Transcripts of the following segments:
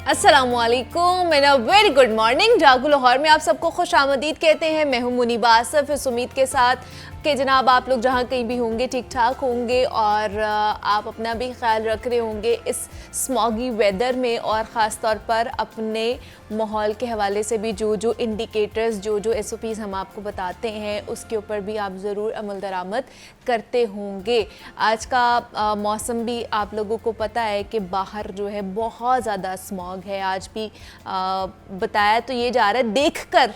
अस्सलामुअलैकुम and a very good morning. जागो लाहौर में आप सबको खुश आमदीद कहते हैं। मैं हूं मुनीबा आसफ, इस उम्मीद के साथ कि जनाब आप लोग जहां कहीं भी होंगे ठीक ठाक होंगे और आप अपना भी ख्याल रख रहे होंगे इस स्मॉगी वेदर में, और ख़ास तौर पर अपने माहौल के हवाले से भी जो इंडिकेटर्स जो SOPs हम आपको बताते हैं उसके ऊपर भी आप ज़रूर अमल दरामद करते होंगे। आज का मौसम भी आप लोगों को पता है कि बाहर जो है बहुत ज़्यादा स्मॉग है। आज भी बताया तो ये जा रहा है, देखकर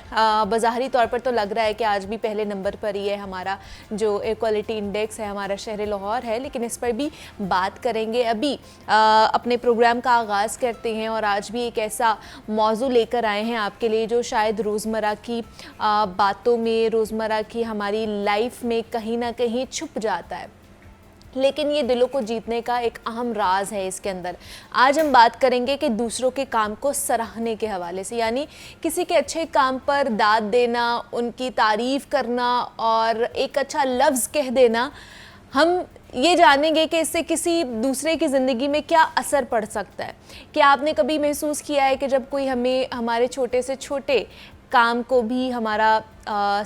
बज़ाहिरी तौर पर तो लग रहा है कि आज भी पहले नंबर पर ही है हमारा जो एयर क्वालिटी इंडेक्स है, हमारा शहर लाहौर है, लेकिन इस पर भी बात करेंगे। अभी अपने प्रोग्राम का आगाज़ करते हैं और आज भी एक ऐसा मौजू लेकर आए हैं आपके लिए जो शायद रोज़मर्रा की बातों में, रोज़मर्रा की हमारी लाइफ में कहीं ना कहीं छुप जाता है, लेकिन ये दिलों को जीतने का एक अहम राज है इसके अंदर। आज हम बात करेंगे कि दूसरों के काम को सराहने के हवाले से, यानी किसी के अच्छे काम पर दाद देना, उनकी तारीफ़ करना और एक अच्छा लफ्ज़ कह देना। हम ये जानेंगे कि इससे किसी दूसरे की ज़िंदगी में क्या असर पड़ सकता है। क्या आपने कभी महसूस किया है कि जब कोई हमें हमारे छोटे से छोटे काम को भी हमारा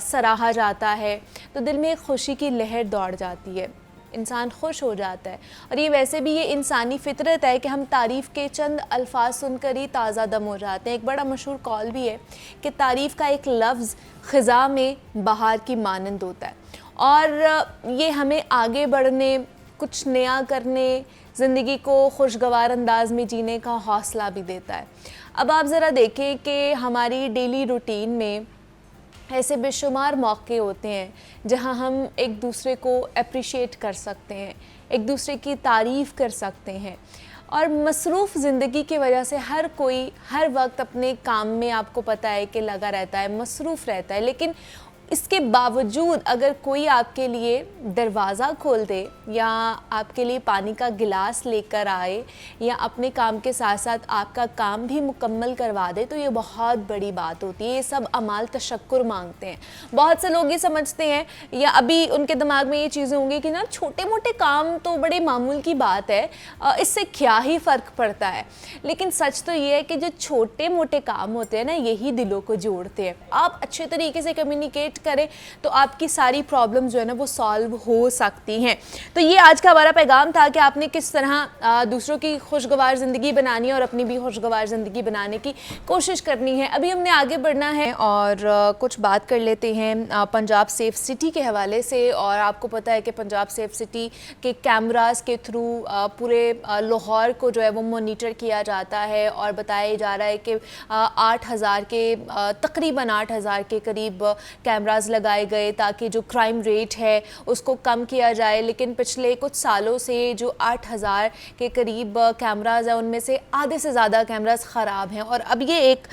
सराहा जाता है तो दिल में एक खुशी की लहर दौड़ जाती है, इंसान खुश हो जाता है। और ये वैसे भी ये इंसानी फितरत है कि हम तारीफ़ के चंद अल्फाज सुनकर ही ताज़ा दम हो जाते हैं। एक बड़ा मशहूर कॉल भी है कि तारीफ़ का एक लफ्ज़ ख़िज़ा में बहार की मानंद होता है, और ये हमें आगे बढ़ने, कुछ नया करने, ज़िंदगी को खुशगवार अंदाज में जीने का हौसला भी देता है। अब आप ज़रा देखें कि हमारी डेली रूटीन में ऐसे बेशुमार मौके होते हैं जहां हम एक दूसरे को अप्रिशिएट कर सकते हैं, एक दूसरे की तारीफ़ कर सकते हैं। और मसरूफ़ ज़िंदगी की वजह से हर कोई हर वक्त अपने काम में, आपको पता है कि लगा रहता है, मसरूफ़ रहता है, लेकिन इसके बावजूद अगर कोई आपके लिए दरवाज़ा खोल दे या आपके लिए पानी का गिलास लेकर आए या अपने काम के साथ साथ आपका काम भी मुकम्मल करवा दे, तो ये बहुत बड़ी बात होती है। ये सब अमाल तशक्कुर मांगते हैं। बहुत से लोग ये समझते हैं या अभी उनके दिमाग में ये चीज़ें होंगी कि ना छोटे मोटे काम तो बड़े मामूल की बात है, इससे क्या ही फ़र्क पड़ता है। लेकिन सच तो ये है कि जो छोटे मोटे काम होते हैं ना, यही दिलों को जोड़ते हैं। आप अच्छे तरीके से कम्युनिकेट करें तो आपकी सारी प्रॉब्लम जो है ना वो सॉल्व हो सकती हैं। तो ये आज का हमारा पैगाम था कि आपने किस तरह दूसरों की खुशगवार ज़िंदगी बनानी है और अपनी भी खुशगवार ज़िंदगी बनाने की कोशिश करनी है। अभी हमने आगे बढ़ना है और कुछ बात कर लेते हैं पंजाब सेफ सिटी के हवाले से। और आपको पता है कि पंजाब सेफ सिटी के कैमरास के थ्रू पूरे लाहौर को जो है वो मॉनिटर किया जाता है और बताया जा रहा है कि 8,000 के तकरीबन 8,000 के करीब कैमरास लगाए गए ताकि जो क्राइम रेट है उसको कम किया जाए। लेकिन पिछले कुछ सालों से जो 8,000 के करीब कैमरास हैं उनमें से आधे से ज़्यादा कैमरास ख़राब हैं। और अब ये एक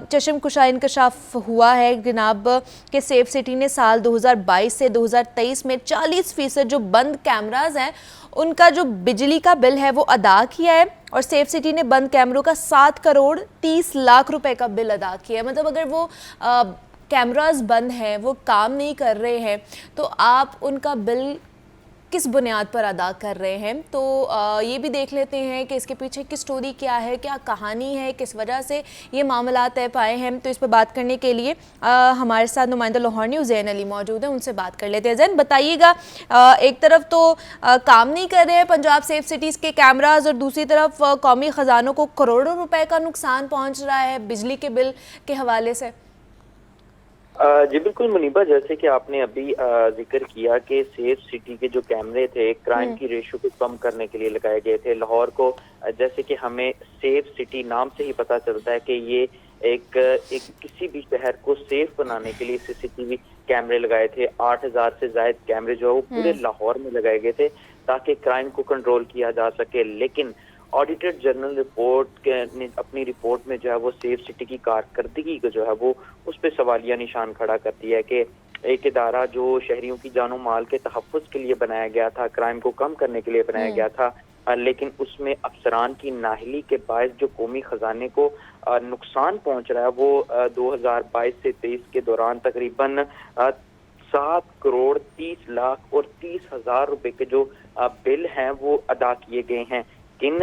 चशमकुशा इंकशाफ हुआ है जनाब कि सेफ सिटी ने साल 2022 से 2023 में 40% जो बंद कैमरास हैं उनका जो बिजली का बिल है वो अदा किया है, और सेफ सिटी ने बंद कैमरों का 7 करोड़ 30 लाख रुपए का बिल अदा किया है। मतलब अगर वो कैमरास बंद हैं, वो काम नहीं कर रहे हैं, तो आप उनका बिल किस बुनियाद पर अदा कर रहे हैं। तो ये भी देख लेते हैं कि इसके पीछे की स्टोरी क्या है, क्या कहानी है, किस वजह से ये मामला तय पाए हैं। तो इस पर बात करने के लिए हमारे साथ नुमाइंदा लाहौर न्यूज़ ज़ैन अली मौजूद है, उनसे बात कर लेते हैं। ज़ैन, बताइएगा, एक तरफ तो काम नहीं कर रहे हैं पंजाब सेफ सिटीज़ के कैमराज और दूसरी तरफ कौमी ख़जानों को करोड़ों रुपए का नुकसान पहुँच रहा है बिजली के बिल के हवाले से। जी बिल्कुल मुनीबा, जैसे कि आपने अभी जिक्र किया कि सेफ सिटी के जो कैमरे थे क्राइम की रेशो को कम करने के लिए लगाए गए थे। लाहौर को, जैसे कि हमें सेफ सिटी नाम से ही पता चलता है कि ये एक किसी भी शहर को सेफ बनाने के लिए CCTV कैमरे लगाए थे। 8,000 से ज्यादा कैमरे जो है वो पूरे लाहौर में लगाए गए थे ताकि क्राइम को कंट्रोल किया जा सके। लेकिन ऑडिटर जनरल रिपोर्ट ने अपनी रिपोर्ट में जो है वो सेफ सिटी की कारकर्दगी को जो है वो उस पर सवालिया निशान खड़ा कर दिया है कि एक इदारा जो शहरियों की जानो माल के तहफ़्फ़ुज़ के लिए बनाया गया था, क्राइम को कम करने के लिए बनाया गया था, लेकिन उसमें अफसरान की नाहली के बायस जो कौमी खजाने को नुकसान पहुंच रहा है वो 2022 से 23 के दौरान तकरीबन 7 करोड़ 30 लाख और 30 हजार रुपए के जो बिल हैं वो अदा किए गए हैं। लेकिन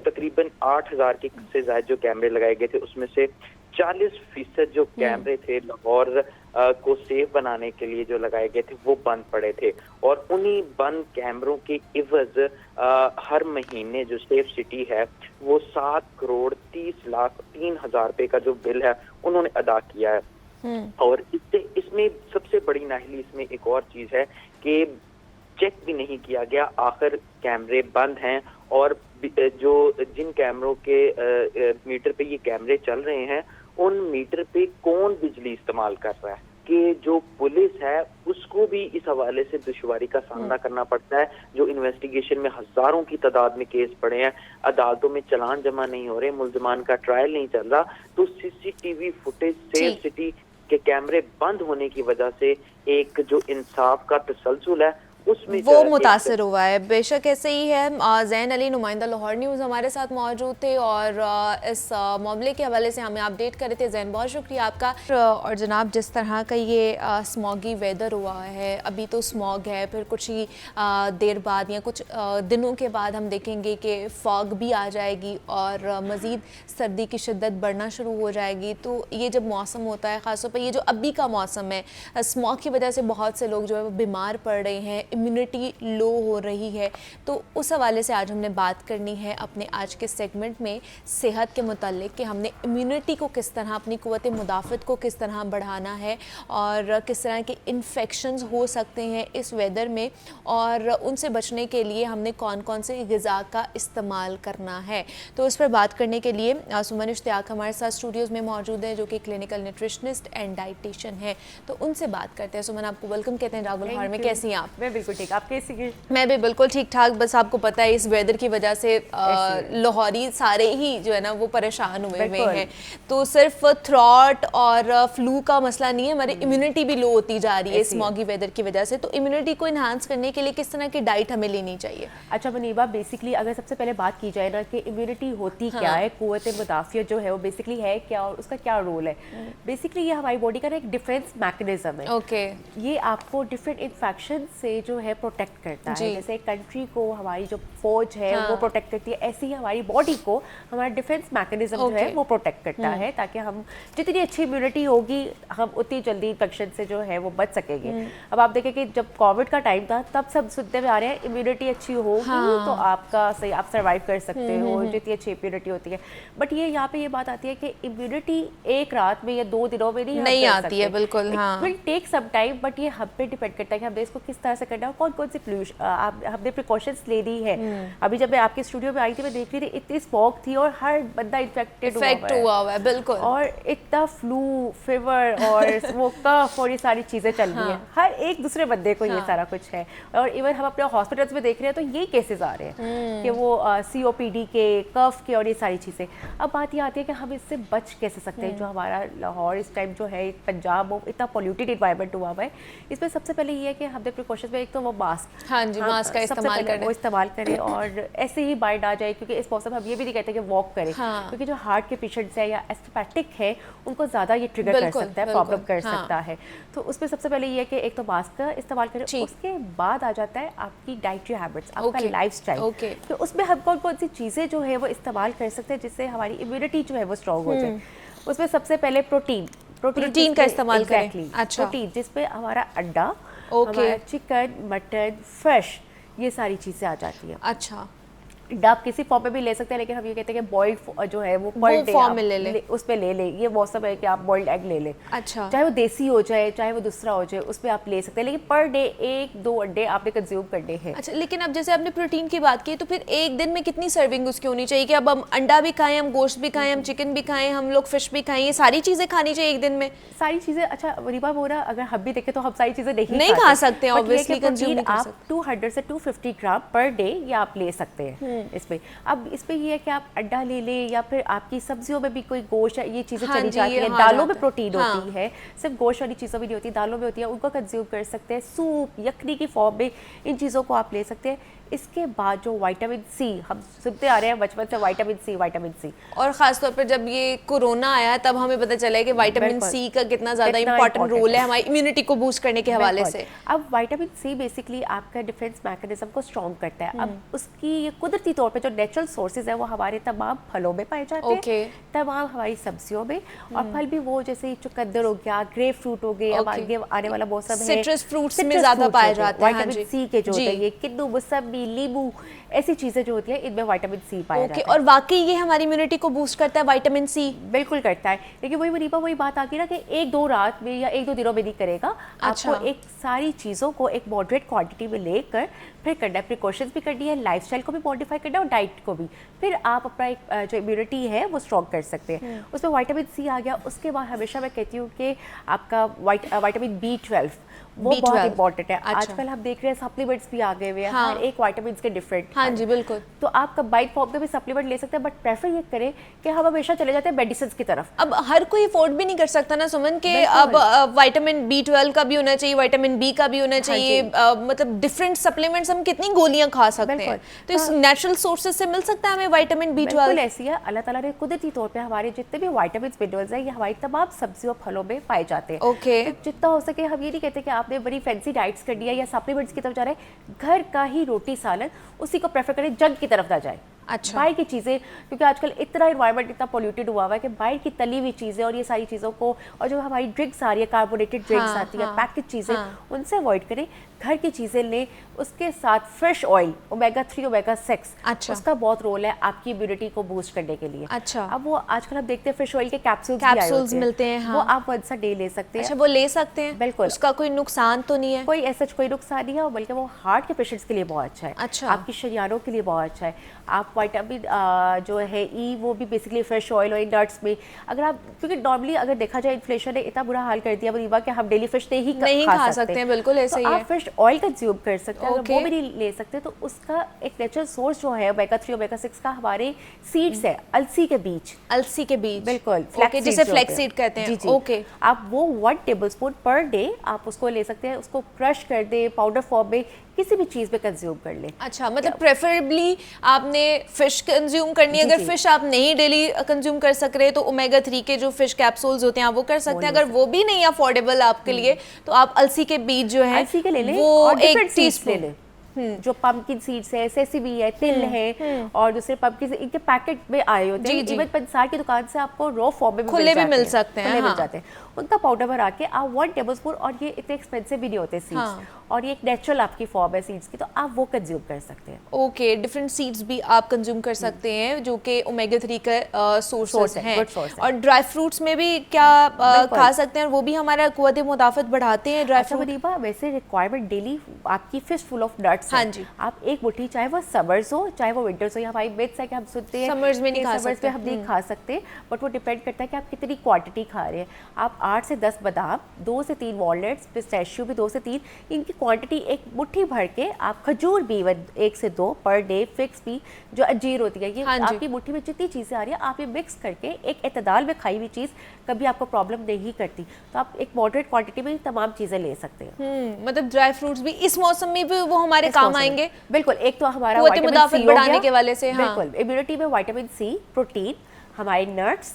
तकरीबन 8,000 के से ज्यादा जो कैमरे लगाए गए थे उसमें से 40% जो कैमरे थे लाहौर को सेफ बनाने के लिए जो लगाए गए थे वो बंद पड़े थे। और उन्हीं बंद कैमरों के इवज हर महीने जो सेफ सिटी है वो 7,30,03,000 रुपए का जो बिल है उन्होंने अदा किया है। और इसमें सबसे बड़ी नाहली इसमें एक और चीज है कि चेक भी नहीं किया गया आखिर कैमरे बंद हैं और जो जिन कैमरों के मीटर पे ये कैमरे चल रहे हैं उन मीटर पे कौन बिजली इस्तेमाल कर रहा है, कि जो पुलिस है उसको भी इस हवाले से दुश्वारी का सामना करना पड़ता है। जो इन्वेस्टिगेशन में हजारों की तादाद में केस पड़े हैं, अदालतों में चलान जमा नहीं हो रहे, मुल्जिमान का ट्रायल नहीं चल रहा, तो सीसीटीवी फुटेज सेफ सिटी के कैमरे बंद होने की वजह से एक जो इंसाफ का तसलसल है उसमें वो मुतासर हुआ है। बेशक ऐसे ही है। ज़ैन अली नुमाइंदा लाहौर न्यूज़ हमारे साथ मौजूद थे और इस मामले के हवाले से हमें अपडेट कर रहे थे। ज़ैन बहुत शुक्रिया आपका। और जनाब जिस तरह का ये स्मॉगी वेदर हुआ है, अभी तो स्मॉग है, फिर कुछ ही देर बाद या कुछ दिनों के बाद हम देखेंगे कि फॉग भी आ जाएगी और मज़ीद सर्दी की शिद्दत बढ़ना शुरू हो जाएगी। तो ये जब मौसम होता है, ख़ासतौर पर ये जो अभी का मौसम है, स्मॉग की वजह से बहुत से लोग जो है वो बीमार पड़ रहे हैं, इम्यूनिटी लो हो रही है। तो उस हवाले से आज हमने बात करनी है अपने आज के सेगमेंट में सेहत के मुतालिक कि हमने इम्यूनिटी को किस तरह, अपनी क़ुव्वत मुदाफ़त को किस तरह बढ़ाना है और किस तरह के इन्फेक्शंस हो सकते हैं इस वेदर में और उनसे बचने के लिए हमने कौन कौन से ग़िज़ा का इस्तेमाल करना है। तो इस पर बात करने के लिए सुमन इश्तियाक हमारे साथ स्टूडियोज़ में मौजूद है, जो कि क्लिनिकल न्यूट्रिशनिस्ट एंड डाइटिशियन है। तो उनसे बात करते हैं। सुमन, आपको वेलकम कहते हैं जागो लाहौर में। कैसी हैं आप? मैं बिल्कुल ठीक, आप कैसी हैं? मैं भी बिल्कुल ठीक ठाक। बस आपको पता है इस वेदर की वजह से लाहौरी सारे ही जो है ना वो परेशान हुए हैं। तो सिर्फ थ्रॉट और फ्लू का मसला नहीं है, हमारी इम्यूनिटी भी लो होती जा रही है स्मॉगी वेदर की वजह से। तो इम्यूनिटी को इन्हांस करने के लिए किस तरह की डाइट हमें लेनी चाहिए? अच्छा मुनीबा, बेसिकली अगर सबसे पहले बात की जाए ना कि इम्यूनिटी होती क्या है, क़ुव्वत मुदाफ़ियत जो है वो बेसिकली है क्या और उसका क्या रोल है। बेसिकली ये हमारी बॉडी का ना एक डिफेंस मैकेनिज्म है। ओके। ये आपको डिफरेंट इन्फेक्शन से जो है प्रोटेक्ट करता है। जैसे कंट्री को हमारी जो फौज है वो प्रोटेक्ट करती है, ऐसे ही हमारी बॉडी को हमारा डिफेंस मैकेनिज्म जो है वो प्रोटेक्ट करता है, ताकि हम जितनी अच्छी इम्यूनिटी होगी हम उतनी जल्दी इन्फेक्शन से जो है वो बच सकेंगे। अब आप देखें कि जब कोविड का टाइम था तब सब सुनते में आ रहे हैं इम्यूनिटी अच्छी होगी तो आपका सही, आप सर्वाइव कर सकते हो, जितनी अच्छी इम्यूनिटी होती है। बट ये यहाँ पे ये बात आती है कि इम्यूनिटी एक रात में या 2 दिनों में नहीं आती है। बिल्कुल, हाँ, will take some time, but ये हम पे डिपेंड करता है कि हमने इसको किस तरह से करना है, कौन कौन सी हमने प्रिकॉशंस ले ली है। अभी जब मैं आपके स्टूडियो में आई थी, मैं देख रही थी इतनी स्मॉग थी और हर बंदा इन्फेक्टेड हुआ है। बिल्कुल। और इतना फ्लू, फीवर और वो कफ और ये सारी चीजें चल रही हैं, हर एक दूसरे बंदे को ये सारा कुछ है। और इवन हम अपने हॉस्पिटल्स में देख रहे हैं तो यही केसेस आ रहे हैं कि वो COPD के, कफ के और ये सारी चीजें। अब बात ये आती है कि हम इससे बच कैसे सकते हैं। जो हमारा लाहौर इस टाइम जो है, पंजाब, वो इतना पॉल्यूटेड इन्वायरमेंट हुआ हुआ है, इसमें सबसे पहले ये है कि हमने प्रिकॉशंस में एक तो वो मास्क, हाँ जी, मास्क का इस्तेमाल करें और ऐसे ही बाहर आ जाए, क्योंकि इस मौसम हम ये भी नहीं कहते कि वॉक करें, क्योंकि जो हार्ट के पेशेंट्स है या एस्थेटिक है उनको ज़्यादा ये ट्रिगर कर सकता है, प्रॉब्लम कर सकता है। तो उसमें सबसे पहले ये है कि एक तो मास्क का इस्तेमाल करें। उसके बाद आ जाता है आपकी डाइटरी हैबिट्स, आपका लाइफस्टाइल, तो उसमें हम कौन कौन सी चीज़ें जो है वो इस्तेमाल कर सकते हैं जिससे हमारी इम्यूनिटी जो है वो स्ट्रॉन्ग हो जाए। उसमें सबसे पहले प्रोटीन का इस्तेमाल करें। अच्छा, प्रोटीन जिसपे हमारा अंडा, हमारा चिकन, मटन, फिश, ये सारी चीजें आ जाती है। अच्छा, आप किसी फॉर्म में भी ले सकते हैं, लेकिन हम ये कहते हैं कि बॉइल्ड जो है वो पर डे फॉर्म में ले उस पे ले ये मौसम है कि आप बॉइल्ड एग ले लें। अच्छा, चाहे वो देसी हो जाए चाहे वो दूसरा हो जाए, उस पे आप ले सकते हैं, लेकिन पर डे 1-2 अंडे आपने कंज्यूम करने हैं। अच्छा, लेकिन अब जैसे आपने प्रोटीन की बात की, तो फिर एक दिन में कितनी सर्विंग उसकी होनी चाहिए कि अब हम अंडा भी खाएं, हम गोश्त भी खाएं, हम चिकन भी खाएं, हम लोग फिश भी खाएं, ये सारी चीजें खानी चाहिए एक दिन में? सारी चीजें, अच्छा रिबा बोरा, अगर हम भी देखें तो हम सारी चीजें नहीं खा सकते, ऑब्वियसली कंज्यूम नहीं कर सकते। आप 200 से 250 ग्राम पर डे ये आप ले सकते हैं इसमें। अब इस पे ये है कि आप अंडा ले लें या फिर आपकी सब्जियों में भी कोई गोश्त, ये चीज़ें चली जाती हैं, दालों में प्रोटीन होती है, सिर्फ गोश्त वाली चीज़ों में नहीं होती, दालों में होती है, उनको कंज्यूम कर सकते हैं। सूप, यखनी की फॉर्म में इन चीज़ों को आप ले सकते हैं। इसके बाद जो विटामिन सी, हम सुनते आ रहे हैं बचपन से विटामिन सी, और खासतौर पर जब ये कोरोना आया तब हमें पता चला है कि विटामिन सी का कितना ज़्यादा इंपॉर्टेंट रोल है हमारी इम्यूनिटी को बूस्ट करने के हवाले से। अब विटामिन सी बेसिकली आपका डिफेंस मैकेनिज्म को स्ट्रॉन्ग करता है। अब उसकी ये कुदरती तौर पे जो नेचुरल सोर्सेज है वो हमारे तमाम फलों में पाए जाते हैं, तमाम हमारी सब्जियों में, और फल भी वो जैसे चुकंदर हो गया, ग्रेप फ्रूट हो गए, अब आगे आने वाला मौसम है सिट्रस फ्रूट्स में ज़्यादा पाए जाते हैं। विटामिन सी के जो होते हैं, ये किन्नू, मौसम्बी, नींबू, ऐसी चीजें जो होती है इनमें विटामिन सी पाया जाता है। और वाकई ये हमारी इम्यूनिटी को बूस्ट करता है विटामिन सी? बिल्कुल करता है, लेकिन वही मुनीबा वही बात आ गई ना कि एक दो रात में या एक दो दिनों में नहीं करेगा। आपको एक सारी चीज़ों को एक मॉडरेट क्वांटिटी में लेकर फिर करना है, प्रिकॉशंस भी करनी है, लाइफस्टाइल को भी मॉडिफाई करना है और डाइट को भी, फिर आप अपना एक जो इम्यूनिटी है वो स्ट्रॉन्ग कर सकते हैं। उसमें विटामिन सी आ गया। उसके बाद हमेशा मैं कहती हूँ कि आपका विटामिन B12 वो बहुत इंपॉर्टेंट है। आजकल हम देख रहे हैं सप्लीमेंट्स भी आ गए हुए हैं, हर एक विटामिन के डिफरेंट। हाँ जी बिल्कुल। तो आप कंबाइंड फॉर्म में भी सप्लीमेंट ले सकते हैं, बट प्रेफर ये करें कि हम हमेशा चले जाते हैं मेडिसिन की तरफ। अब हर कोई अफोर्ड भी नहीं कर सकता ना सुमन के अब विटामिन B12 का भी होना चाहिए, विटामिन B का भी होना चाहिए, मतलब डिफरेंट सप्लीमेंट्स हम कितनी गोलियां खा सकते हैं, तो इस नेचुरल सोर्सेज से मिल सकता है हमें विटामिन B12? ऐसी है, अल्लाह ताला ने कुदरती तौर पे हमारे जितने भी विटामिन मिनरल्स हैं ये हमारी तमाम सब्जियों फलों में पाए जाते हैं। ओके। तो जितना हो सके हम ये नहीं कहते कि आपने बड़ी फैंसी डाइट्स करनी है या सप्लीमेंट्स की तरफ जा रहे हैं, घर का ही रोटी सालन उसी को प्रेफर करें, जंक की तरफ ना जाए। अच्छा। बाहर की चीज़ें, क्योंकि आजकल इतना एनवायरनमेंट इतना पोल्यूटेड हुआ हुआ है कि बाहर की तली हुई चीज़ें और ये सारी चीज़ों को, और जो हमारी ड्रिंक्स आ रही है, कार्बोनेटेड ड्रिंक्स आती है, पैकेज चीज़ें, उनसे अवॉइड करें, घर की चीज़ें लें। उसके साथ फ्रेश ऑयल, ओमेगा 3 ओमेगा 6, उसका बहुत रोल है आपकी इम्यूनिटी को बूस्ट करने के लिए। अच्छा। अब वो आजकल हम देखते हैं फ्रेश ऑयल के कैप्सूल्स मिलते हैं, वो आप वंस अ डे ले सकते हैं। अच्छा, वो ले सकते हैं? बिल्कुल। उसका कोई नुकसान तो नहीं है? कोई ऐसा कोई नुकसान नहीं है, बल्कि वो हार्ट के पेशेंट्स के लिए बहुत अच्छा है। अच्छा। आपकी शरीरों के लिए बहुत अच्छा है। आप विटामिन जो है ई, वो भी बेसिकली फ्रेश ऑयल और नट्स में, अगर आप, क्योंकि नॉर्मली अगर देखा जाए इन्फ्लेशन ने इतना बुरा हाल कर दिया बनीबा कि हम डेली फिश नहीं खा सकते हैं। बिल्कुल ऐसा ही है। आप फ्रेश ऑयल कंज्यूम कर सकते हैं। अगर वो भी नहीं ले सकते तो उसका एक नेचुरल सोर्स जो है ओमेगा 3 ओमेगा 6 का हमारे सीड्स है, अलसी के बीज। अलसी के बीज, बिल्कुल, जिसे फ्लैक्स सीड कहते हैं। जी। ओके। आप वो 1 टेबलस्पून पर डे आप उसको ले सकते हैं, उसको क्रश कर दे, पाउडर फॉर्म में किसी भी चीज़ में कंज्यूम कर ले। अच्छा, मतलब प्रेफरेबली आपने फिश कंज्यूम करनी है। अगर फिश आप नहीं डेली कंज्यूम कर सक रहे तो ओमेगा 3 के जो फिश कैप्सूल्स होते हैं आप वो कर सकते हैं। अगर वो भी नहीं अफोर्डेबल आपके लिए तो आप अलसी के बीज जो है अलसी के ले लें, वो और 1 टीस्पून ले लें। जो पंपकिन सीड्स है, सेसमी है, तिल है, और दूसरे पंपकिन इनके पैकेट में आए होते हैं। इवन पंसार की दुकान से आपको रॉ फॉर्म में खुले भी मिल सकते हैं, मिल जाते हैं। उनका पाउडर बना के आप 1 टेबलस्पून, और ये इतने एक्सपेंसिव भी नहीं होते सीड्स, और ये एक नेचुरल आपकी फॉर्म है सीड्स की, तो आप वो कंज्यूम कर सकते हैं। ओके, डिफरेंट सीड्स भी आप कंज्यूम कर सकते हैं जो कि ओमेगा 3 का सोर्स हैं। और ड्राई फ्रूट्स में भी क्या खा सकते हैं? वो भी हमारा कुव्वत मुदाफ़त बढ़ाते हैं ड्राई फ्रूट। वैसे रिक्वायरमेंट डेली आपकी फिश फुल ऑफ नट्स। हाँ जी। आप एक मुट्ठी, चाहे वो समर्स हो चाहे वो विंटर्स हो, या हमारी मिथ्स है कि हम सुनते हैं समर्स में नहीं खा सकते, हम नहीं खा सकते, बट वो डिपेंड करता है कि आप कितनी क्वांटिटी खा रहे हैं। आप 8 से 10 बादाम, 2 से 3 वॉलनट्स, पिस्ताशियो भी 2 से 3, इनकी क्वांटिटी एक मुट्ठी भर के, आप खजूर भी 1 से 2 पर डे, फिक्स भी जो अंजीर होती है, ये आपकी मुट्ठी में जितनी चीज़ें आ रही है आप ये मिक्स करके एक एतदाल में खाई हुई चीज़ कभी आपको प्रॉब्लम नहीं करती, तो आप एक मॉडरेट क्वांटिटी में तमाम चीज़ें ले सकते हैं। मतलब ड्राई फ्रूट्स भी इस मौसम में भी वो हमारे काम आएंगे। बिल्कुल, एक तो हमारा मुदाफ़त बढ़ाने के वाले से, बिल्कुल इम्यूनिटी में विटामिन सी, प्रोटीन, हमारे नट्स,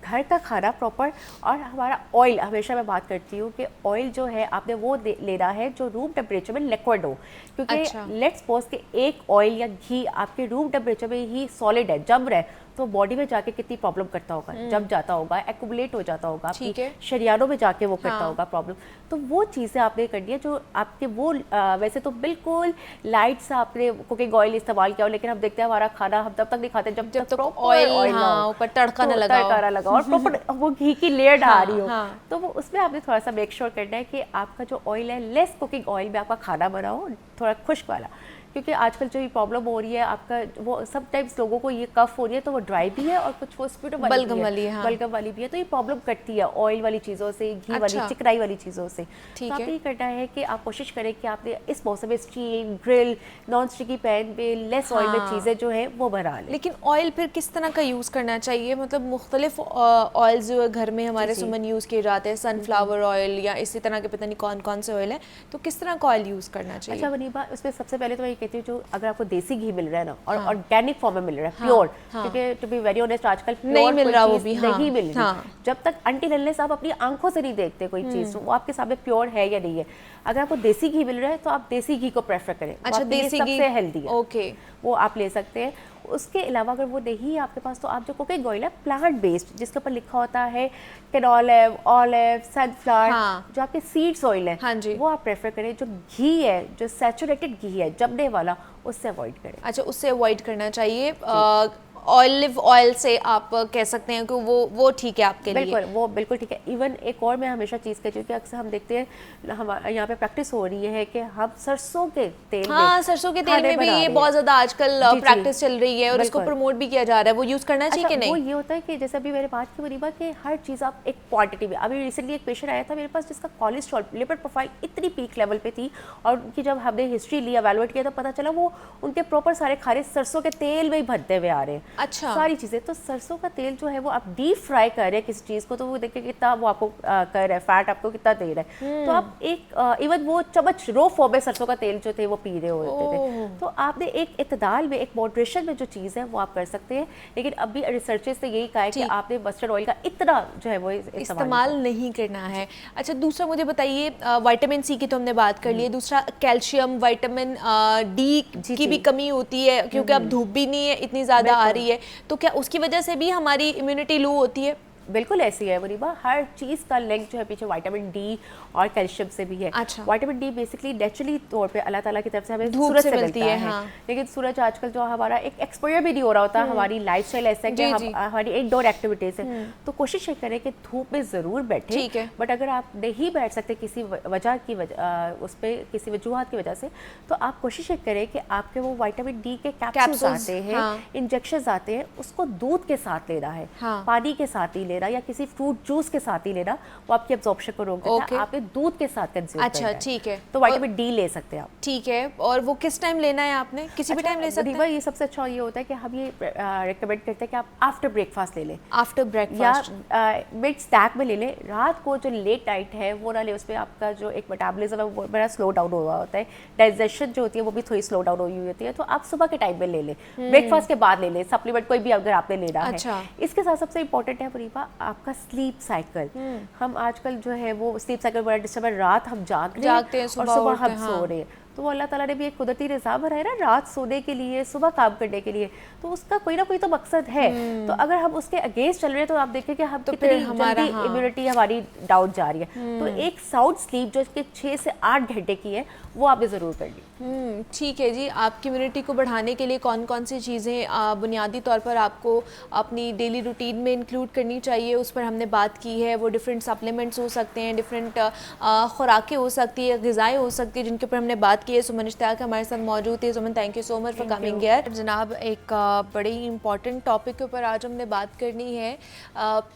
घर का खाना प्रॉपर, और हमारा ऑयल। हमेशा मैं बात करती हूँ कि ऑयल जो है आपने वो लेना है जो रूम टेम्परेचर में लिक्विड हो, क्योंकि लेट्स सपोज कि एक ऑयल या घी आपके रूम टेम्परेचर में ही सॉलिड है, जम रहा है, तो बॉडी में जाके कितनी प्रॉब्लम करता होगा, जब जाता होगा, एक्यूमुलेट हो जाता होगा, आपकी शरीरों में जाके वो करता होगा प्रॉब्लम। तो वो चीज़ें आपने करनी है जो आपके वो वैसे तो बिल्कुल लाइट सा आपने कुकिंग ऑयल इस्तेमाल किया हो, लेकिन हम देखते हैं हमारा खाना हम तब तक नहीं खाते जब तक ऑयल ऊपर तड़का न लगा और प्रॉपर वो घी की लेयर आ रही हो। तो वो उसमें आपने थोड़ा सा मेक श्योर करना है कि आपका जो ऑयल है लेस कुकिंग ऑयल में आपका खाना बनाओ, थोड़ा खुश्क वाला, क्योंकि आजकल जो ये प्रॉब्लम हो रही है आपका, वो समटाइम्स लोगों को ये कफ हो रही है तो वो ड्राई भी है और कुछ वो स्प्यूटम बलगम वाली है, बलगम वाली भी है, तो ये प्रॉब्लम करती है ऑयल वाली चीज़ों से, घी वाली, चिकनाई वाली चीज़ों से। तो आपने ये करना है कि आप कोशिश करें कि आपने इस मौसम में steam, grill, non sticky pan पे लेस ऑयल में चीज़ें जो है वो बना लें। लेकिन ऑयल फिर किस तरह का यूज़ करना चाहिए? मतलब मुख्तलिफ ऑयल जो घर में हमारे सुमन यूज़ किए जाते हैं, सनफ्लावर ऑयल या इसी तरह के पता नहीं कौन कौन से ऑयल है, तो किस तरह का ऑयल यूज़ करना चाहिए? अच्छा वनीबा, उसमें सबसे पहले तो मैं कहती हूँ जो अगर आपको देसी घी मिल रहा है ना और ऑर्गेनिक फॉर्म में मिल रहा है प्योर, क्योंकि टू बी वेरी ऑनेस्ट आजकल नहीं मिल रहा, वो भी नहीं मिल रही। जब तक अनटिल अनलेस आप अपनी आंखों से नहीं देखते कोई चीज वो आपके सामने प्योर है या नहीं है। अगर आपको देसी घी मिल रहा है तो आप देसी घी को प्रेफर करें। अच्छा, देसी घी सबसे हेल्दी है, ओके, वो आप ले सकते हैं। उसके अलावा अगर वो नहीं है आपके पास तो आप जो कुकिंग ऑयल है प्लांट बेस्ड, जिसके ऊपर लिखा होता है कैनोलिव, ऑलिव, सनफ्लावर, जो आपके सीड्स ऑयल है, हाँ जी, वो आप प्रेफर करें। जो घी है, जो सैचुरेटेड घी है जमने वाला, उससे अवॉइड करें। अच्छा, उससे अवॉइड करना चाहिए। ऑलिव ऑयल से आप कह सकते हैं कि वो ठीक है आपके लिए। बिल्कुल, वो बिल्कुल ठीक है। इवन एक और मैं हमेशा चीज़ कहती हूँ कि अक्सर हम देखते हैं हमारे यहाँ पे प्रैक्टिस हो रही है कि हम सरसों के तेल में, सरसों के तेल में भी ये बहुत ज्यादा आजकल प्रैक्टिस चल रही है और इसको प्रमोट भी किया जा रहा है। वो यूज करना चाहिए कि नहीं? वो ये होता है कि जैसे अभी मैंने बात की मुनीबा कि हर चीज़ आप एक क्वांटिटी में। अभी रिसेंटली एक पेशेंट आया था मेरे पास जिसका कोलेस्ट्रॉल, लिपिड प्रोफाइल इतनी पीक लेवल पे थी और उनकी जब हमने हिस्ट्री ली, एवेलुएट किया तो पता चला वो उनके प्रॉपर सारे खारे सरसों के तेल में ही भरते हुए आ रहे हैं। अच्छा, सारी चीज़ें। तो सरसों का तेल जो है वो आप डीप फ्राई कर रहे हैं किसी चीज़ को, तो वो देखिए कितना वो आपको कर रहा है, फैट आपको कितना दे रहा है। तो आप एक इवन वो चम्मच रो फॉर्म में सरसों का तेल जो थे वो पी रहे होते थे। तो आपने एक इतदाल में, एक मॉडरेशन में जो चीज़ है वो आप कर सकते हैं। लेकिन अभी रिसर्चर्स ने यही कहा है कि आपने मस्टर्ड ऑयल का इतना जो है वो इस्तेमाल नहीं करना है। अच्छा, दूसरा मुझे बताइए, विटामिन सी की तो हमने बात कर ली है, दूसरा कैल्शियम, विटामिन डी की भी कमी होती है क्योंकि अब धूप भी नहीं है इतनी ज़्यादा आ रही है, तो क्या उसकी वजह से भी हमारी इम्यूनिटी लो होती है? बिल्कुल ऐसी है मुनीबा, हर चीज़ का लिंक जो है पीछे विटामिन डी और कैल्शियम से भी है। अच्छा। विटामिन डी बेसिकली नेचुरली तौर पे अल्लाह ताला की तरफ से हमें धूप सूरज से से मिलती मिलता है, है। हाँ। लेकिन सूरज आजकल जो हमारा एक एक्सपोजर भी नहीं हो रहा होता, हमारी लाइफस्टाइल ऐसा है कि हमारी इंडोर एक्टिविटीज़ है, तो कोशिश ये करें कि धूप में ज़रूर बैठे। ठीक है। बट अगर आप नहीं बैठ सकते किसी वजह की उस पर किसी वजूहत की वजह से, तो आप कोशिश ये करें कि आपके वो विटामिन डी के कैप्सूल्स आते हैं, इंजेक्शंस आते हैं, उसको दूध के साथ लेना है, पानी के साथ ही लेना या किसी फ्रूट जूस के साथ ही लेना, वो आपकी एब्जॉर्प्शन को रोक देता है। आपने दूध के साथ कंज्यूम करना है। अच्छा, ठीक है, तो विटामिन डी ले सकते हैं आप। ठीक है, और वो किस टाइम लेना है आपने? किसी भी टाइम ले सकते हैं? ये सबसे अच्छा ये होता है कि हम ये रिकमेंड करते हैं कि आप आफ्टर ब्रेकफास्ट ले लें, आफ्टर ब्रेकफास्ट या मिड स्नैक में ले लें। रात को जो लेट नाइट है वो ना ले, उसमें आपका जो एक मेटाबॉलिज्म है वो बड़ा स्लो डाउन हुआ होता है, डाइजेशन जो होती है वो भी थोड़ी स्लो डाउन हुई होती है। तो आप सुबह के टाइम में ले लें, ब्रेकफास्ट के बाद ले लें, सप्लीमेंट कोई भी अगर आपने लेना है। इसके साथ सबसे इंपॉर्टेंट है मुनीबा आपका स्लीप साइकिल। हम आजकल जो है वो स्लीप साइकिल बड़ा डिस्टर्ब है, रात हम जागते हैं और सुबह हम सो रहे हैं। तो अल्लाह ताला ने भी एक कुदरती निज़ाम बनाया ना रात सोने के लिए, सुबह काम करने के लिए, तो उसका कोई ना कोई तो मकसद है। तो अगर हम उसके अगेंस्ट चल रहे हैं तो आप देखिए कि हम कितनी जल्दी इम्यूनिटी हमारी डाउन जा रही है। तो एक साउंड स्लीप जो कि 6 से 8 घंटे की है वो आपने ज़रूर करनी। ठीक है जी। आपकी इम्यूनिटी को बढ़ाने के लिए कौन कौन सी चीज़ें बुनियादी तौर पर आपको अपनी डेली रूटीन में इंक्लूड करनी चाहिए, उस पर हमने बात की है। वो डिफरेंट सप्लीमेंट्स हो सकते हैं, डिफरेंट खुराकें हो सकती है, ग़िज़ाएँ हो सकती है, जिनके ऊपर हमने बात की है। सुमन इश्तियाक हमारे साथ मौजूद थी। Suman, thank you so much for coming here. जनाब, एक बड़ी इंपॉर्टेंट टॉपिक के ऊपर आज हमने बात करनी है,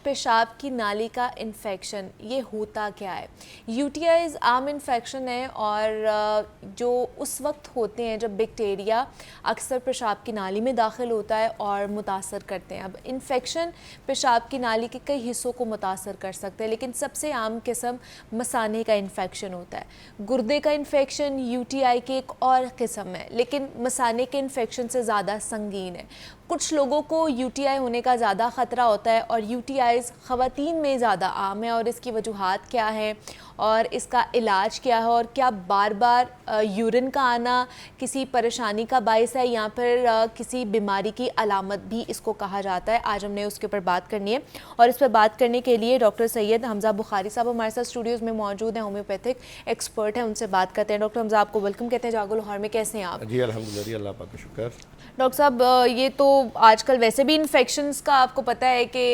पेशाब की नाली का इन्फेक्शन। ये होता क्या है? यूटीआईज आम इन्फेक्शन है और जो उस वक्त होते हैं जब बैक्टीरिया अक्सर पेशाब की नाली में दाखिल होता है और मुतासर करते हैं। अब इन्फेक्शन पेशाब की नाली के कई हिस्सों को मुतासर कर सकते हैं, लेकिन सबसे आम किस्म मसाने का इन्फेक्शन होता है। गुर्दे का इन्फेक्शन यूटीआई की एक और किस्म है, लेकिन मसाने के इन्फेक्शन से ज़्यादा संगीन है। कुछ लोगों को यूटीआई होने का ज़्यादा ख़तरा होता है और यूटीआईज़ ख़वातीन में ज़्यादा आम है, और इसकी वजूहात क्या हैं और इसका इलाज क्या है, और क्या बार बार यूरिन का आना किसी परेशानी का बायस है या फिर किसी बीमारी की अलामत भी इसको कहा जाता है। आज हमने उसके ऊपर बात करनी है, और इस पर बात करने के लिए डॉक्टर सैयद हमज़ा बुखारी साहब हमारे साथ स्टूडियोज़ में मौजूद हैं, होम्योपैथिक एक्सपर्ट हैं। उनसे बात करते हैं। डॉक्टर हमज़ा, आपको वेलकम कहते हैं जागो लाहौर में। कैसे हैं आप? जी अल्हम्दुलिल्लाह, अल्लाह पाक का शुक्र। डॉक्टर साहब, ये तो आजकल वैसे भी इन्फेक्शंस का आपको पता है कि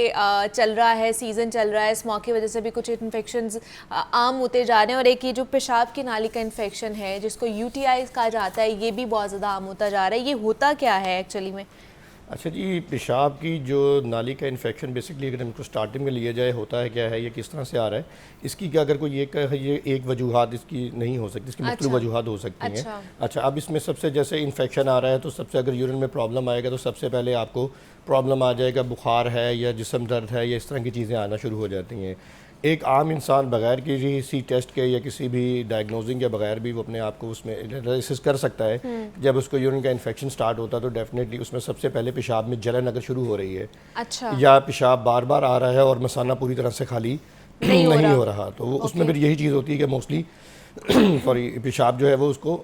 चल रहा है, सीज़न चल रहा है, इस मौके की वजह से भी कुछ इन्फेक्शंस आम होते जा रहे हैं, और एक ये जो पेशाब की नाली का इन्फेक्शन है जिसको यूटीआई कहा जाता है, ये भी बहुत ज़्यादा आम होता जा रहा है। ये होता क्या है एक्चुअली में? अच्छा जी, पेशाब की जो नाली का इन्फेक्शन बेसिकली अगर हमको स्टार्टिंग में लिया जाए होता है क्या है, ये किस तरह से आ रहा है, इसकी क्या अगर कोई ये एक वजूहात इसकी नहीं हो सकती, इसकी मुख्तलिफ वजूहात हो सकती हैं। अच्छा, अब इसमें सबसे जैसे इन्फेक्शन आ रहा है तो सबसे अगर यूरिन में प्रॉब्लम आएगा तो सबसे पहले आपको प्रॉब्लम आ जाएगा, बुखार है या जिस्म दर्द है या इस तरह की चीज़ें आना शुरू हो जाती हैं। एक आम इंसान बगैर किसी टेस्ट के या किसी भी डायग्नोजिंग के बगैर भी वो अपने आप को उसमें एनालिसिस कर सकता है। जब उसको यूरिन का इन्फेक्शन स्टार्ट होता है तो डेफिनेटली उसमें सबसे पहले पेशाब में जलन अगर शुरू हो रही है, अच्छा, या पेशाब बार बार आ रहा है और मसाना पूरी तरह से खाली नहीं हो रहा, तो उसमें फिर यही चीज़ होती है कि मोस्टली सॉरी पेशाब जो है वो उसको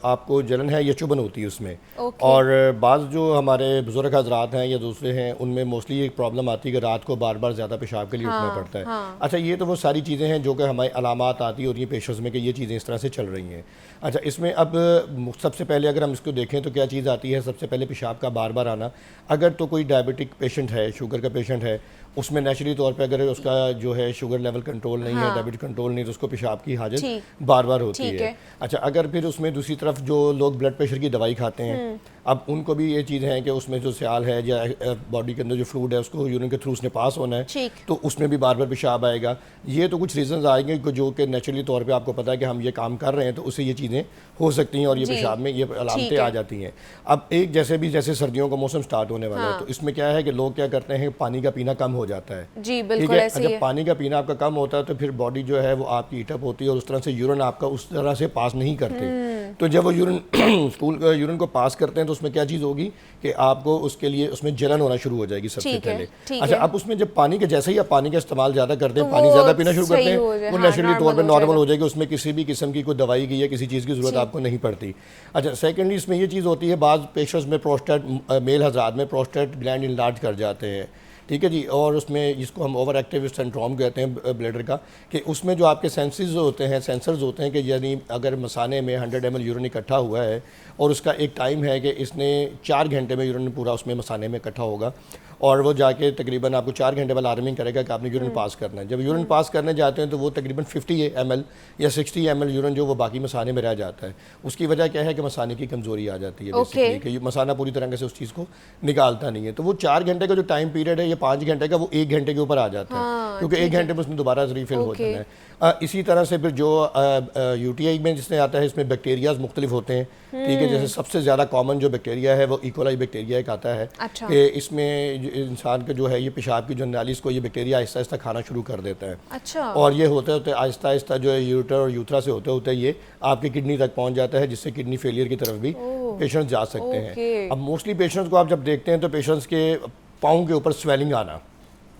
आपको जलन है या चुभन होती है उसमें। और बाज़ जो हमारे बुजुर्ग हजरात हैं या दूसरे हैं उनमें मोस्टली एक प्रॉब्लम आती है कि रात को बार बार ज़्यादा पेशाब के लिए उठना पड़ता है। अच्छा, ये तो वो सारी चीज़ें हैं जो कि हमारी अलामात आती होती हैं पेशेंट्स में कि ये चीज़ें इस तरह से चल रही हैं। अच्छा, इसमें अब सबसे पहले अगर हम इसको देखें तो क्या चीज़ आती है, सबसे पहले पेशाब का बार बार आना। अगर तो कोई डायबिटिक पेशेंट है, शुगर का पेशेंट है, उसमें नेचुरली तौर पे अगर उसका जो है शुगर लेवल कंट्रोल नहीं है, डायबिटीज कंट्रोल नहीं, तो उसको पेशाब की हाजत बार बार होती है। अच्छा, अगर फिर उसमें दूसरी तरफ जो लोग ब्लड प्रेशर की दवाई खाते हैं, अब उनको भी ये चीज़ है कि उसमें जो स्याल है या बॉडी के अंदर जो फ्लूइड है उसको यूरिन के थ्रू उसने पास होना है, तो उसमें भी बार बार पेशाब आएगा। ये तो कुछ रीजंस आएंगे जो कि नेचुरली तौर पे आपको पता है कि हम ये काम कर रहे हैं तो उससे ये चीज़ें हो सकती हैं और ये पेशाब में ये अलामतें आ जाती हैं। अब एक जैसे सर्दियों का मौसम स्टार्ट होने वाला है तो इसमें क्या है कि लोग क्या करते हैं, पानी का पीना कम हो जाता है। जी बिल्कुल ऐसे ही है। जब पानी का पीना आपका कम होता है तो फिर बॉडी जो है वो आपकी हीटअप होती है और उस तरह से यूरिन आपका उस तरह से पास नहीं करते। तो जब वो यूरिन को पास करते हैं तो उसमें क्या चीज़ होगी कि आपको उसके लिए उसमें जलन होना शुरू हो जाएगी सबसे पहले। अच्छा, अब उसमें जब पानी के जैसे ही आप पानी का इस्तेमाल ज़्यादा करते हैं, पानी ज़्यादा पीना शुरू करते हैं, वो नेचुरली तौर पर नॉर्मल हो जाएगी, उसमें किसी भी किस्म की कोई दवाई की या किसी चीज़ की ज़रूरत आपको नहीं पड़ती। अच्छा, सेकेंडली इसमें ये चीज़ होती है, बाज़ पेशेंट्स में प्रोस्टेट, मेल हज़रात में प्रोस्टेट ग्लैंड इनलार्ज कर जाते हैं, ठीक है जी, और उसमें जिसको हम ओवर एक्टिव सिंड्रोम कहते हैं ब्लैडर का, कि उसमें जो आपके सेंसर्स होते हैं कि यानी अगर मसाने में 100 ml यूरिन इकट्ठा हुआ है और उसका एक टाइम है कि इसने 4 घंटे में यूरिन पूरा उसमें मसाने में इकट्ठा होगा और वो जाके तकरीबन आपको 4 घंटे बाद अलार्मिंग करेगा कि आपने यूरिन पास करना है। जब यूरिन पास करने जाते हैं तो वो तकरीबन 50 ml या 60 ml यूरिन जो वो बाकी मसाने में रह जाता है। उसकी वजह क्या है कि मसाने की कमज़ोरी आ जाती है बेसिकली, कि मसाना पूरी तरह से उस चीज़ को निकालता नहीं है। तो वो 4 घंटे का जो टाइम पीरियड है या 5 घंटे का, वो 1 घंटे के ऊपर आ जाता है, क्योंकि 1 घंटे में उसने दोबारा रीफिल हो जाना है। इसी तरह से फिर जो यूटीआई में जिसमें आता है, इसमें बैक्टीरियाज मुख्तलिफ होते हैं, ठीक है। जैसे सबसे ज़्यादा कॉमन जो बैक्टीरिया है वो इकोलाई बैक्टीरिया एक आता है। अच्छा। कि इसमें इंसान का जो है ये पेशाब की जो नाली, इसको ये बैक्टीरिया आहिस्ता आहिस्ता खाना शुरू कर देता है। अच्छा। और ये होते होते आहिस्ता आहिस्ता जो है यूटर और यूथरा से होते होते ये आपकी किडनी तक पहुँच जाता है, जिससे किडनी फेलियर की तरफ भी पेशेंट्स जा सकते हैं। अब मोस्टली पेशेंट्स को आप जब देखते हैं तो पेशेंट्स के पाँव के ऊपर स्वेलिंग आना,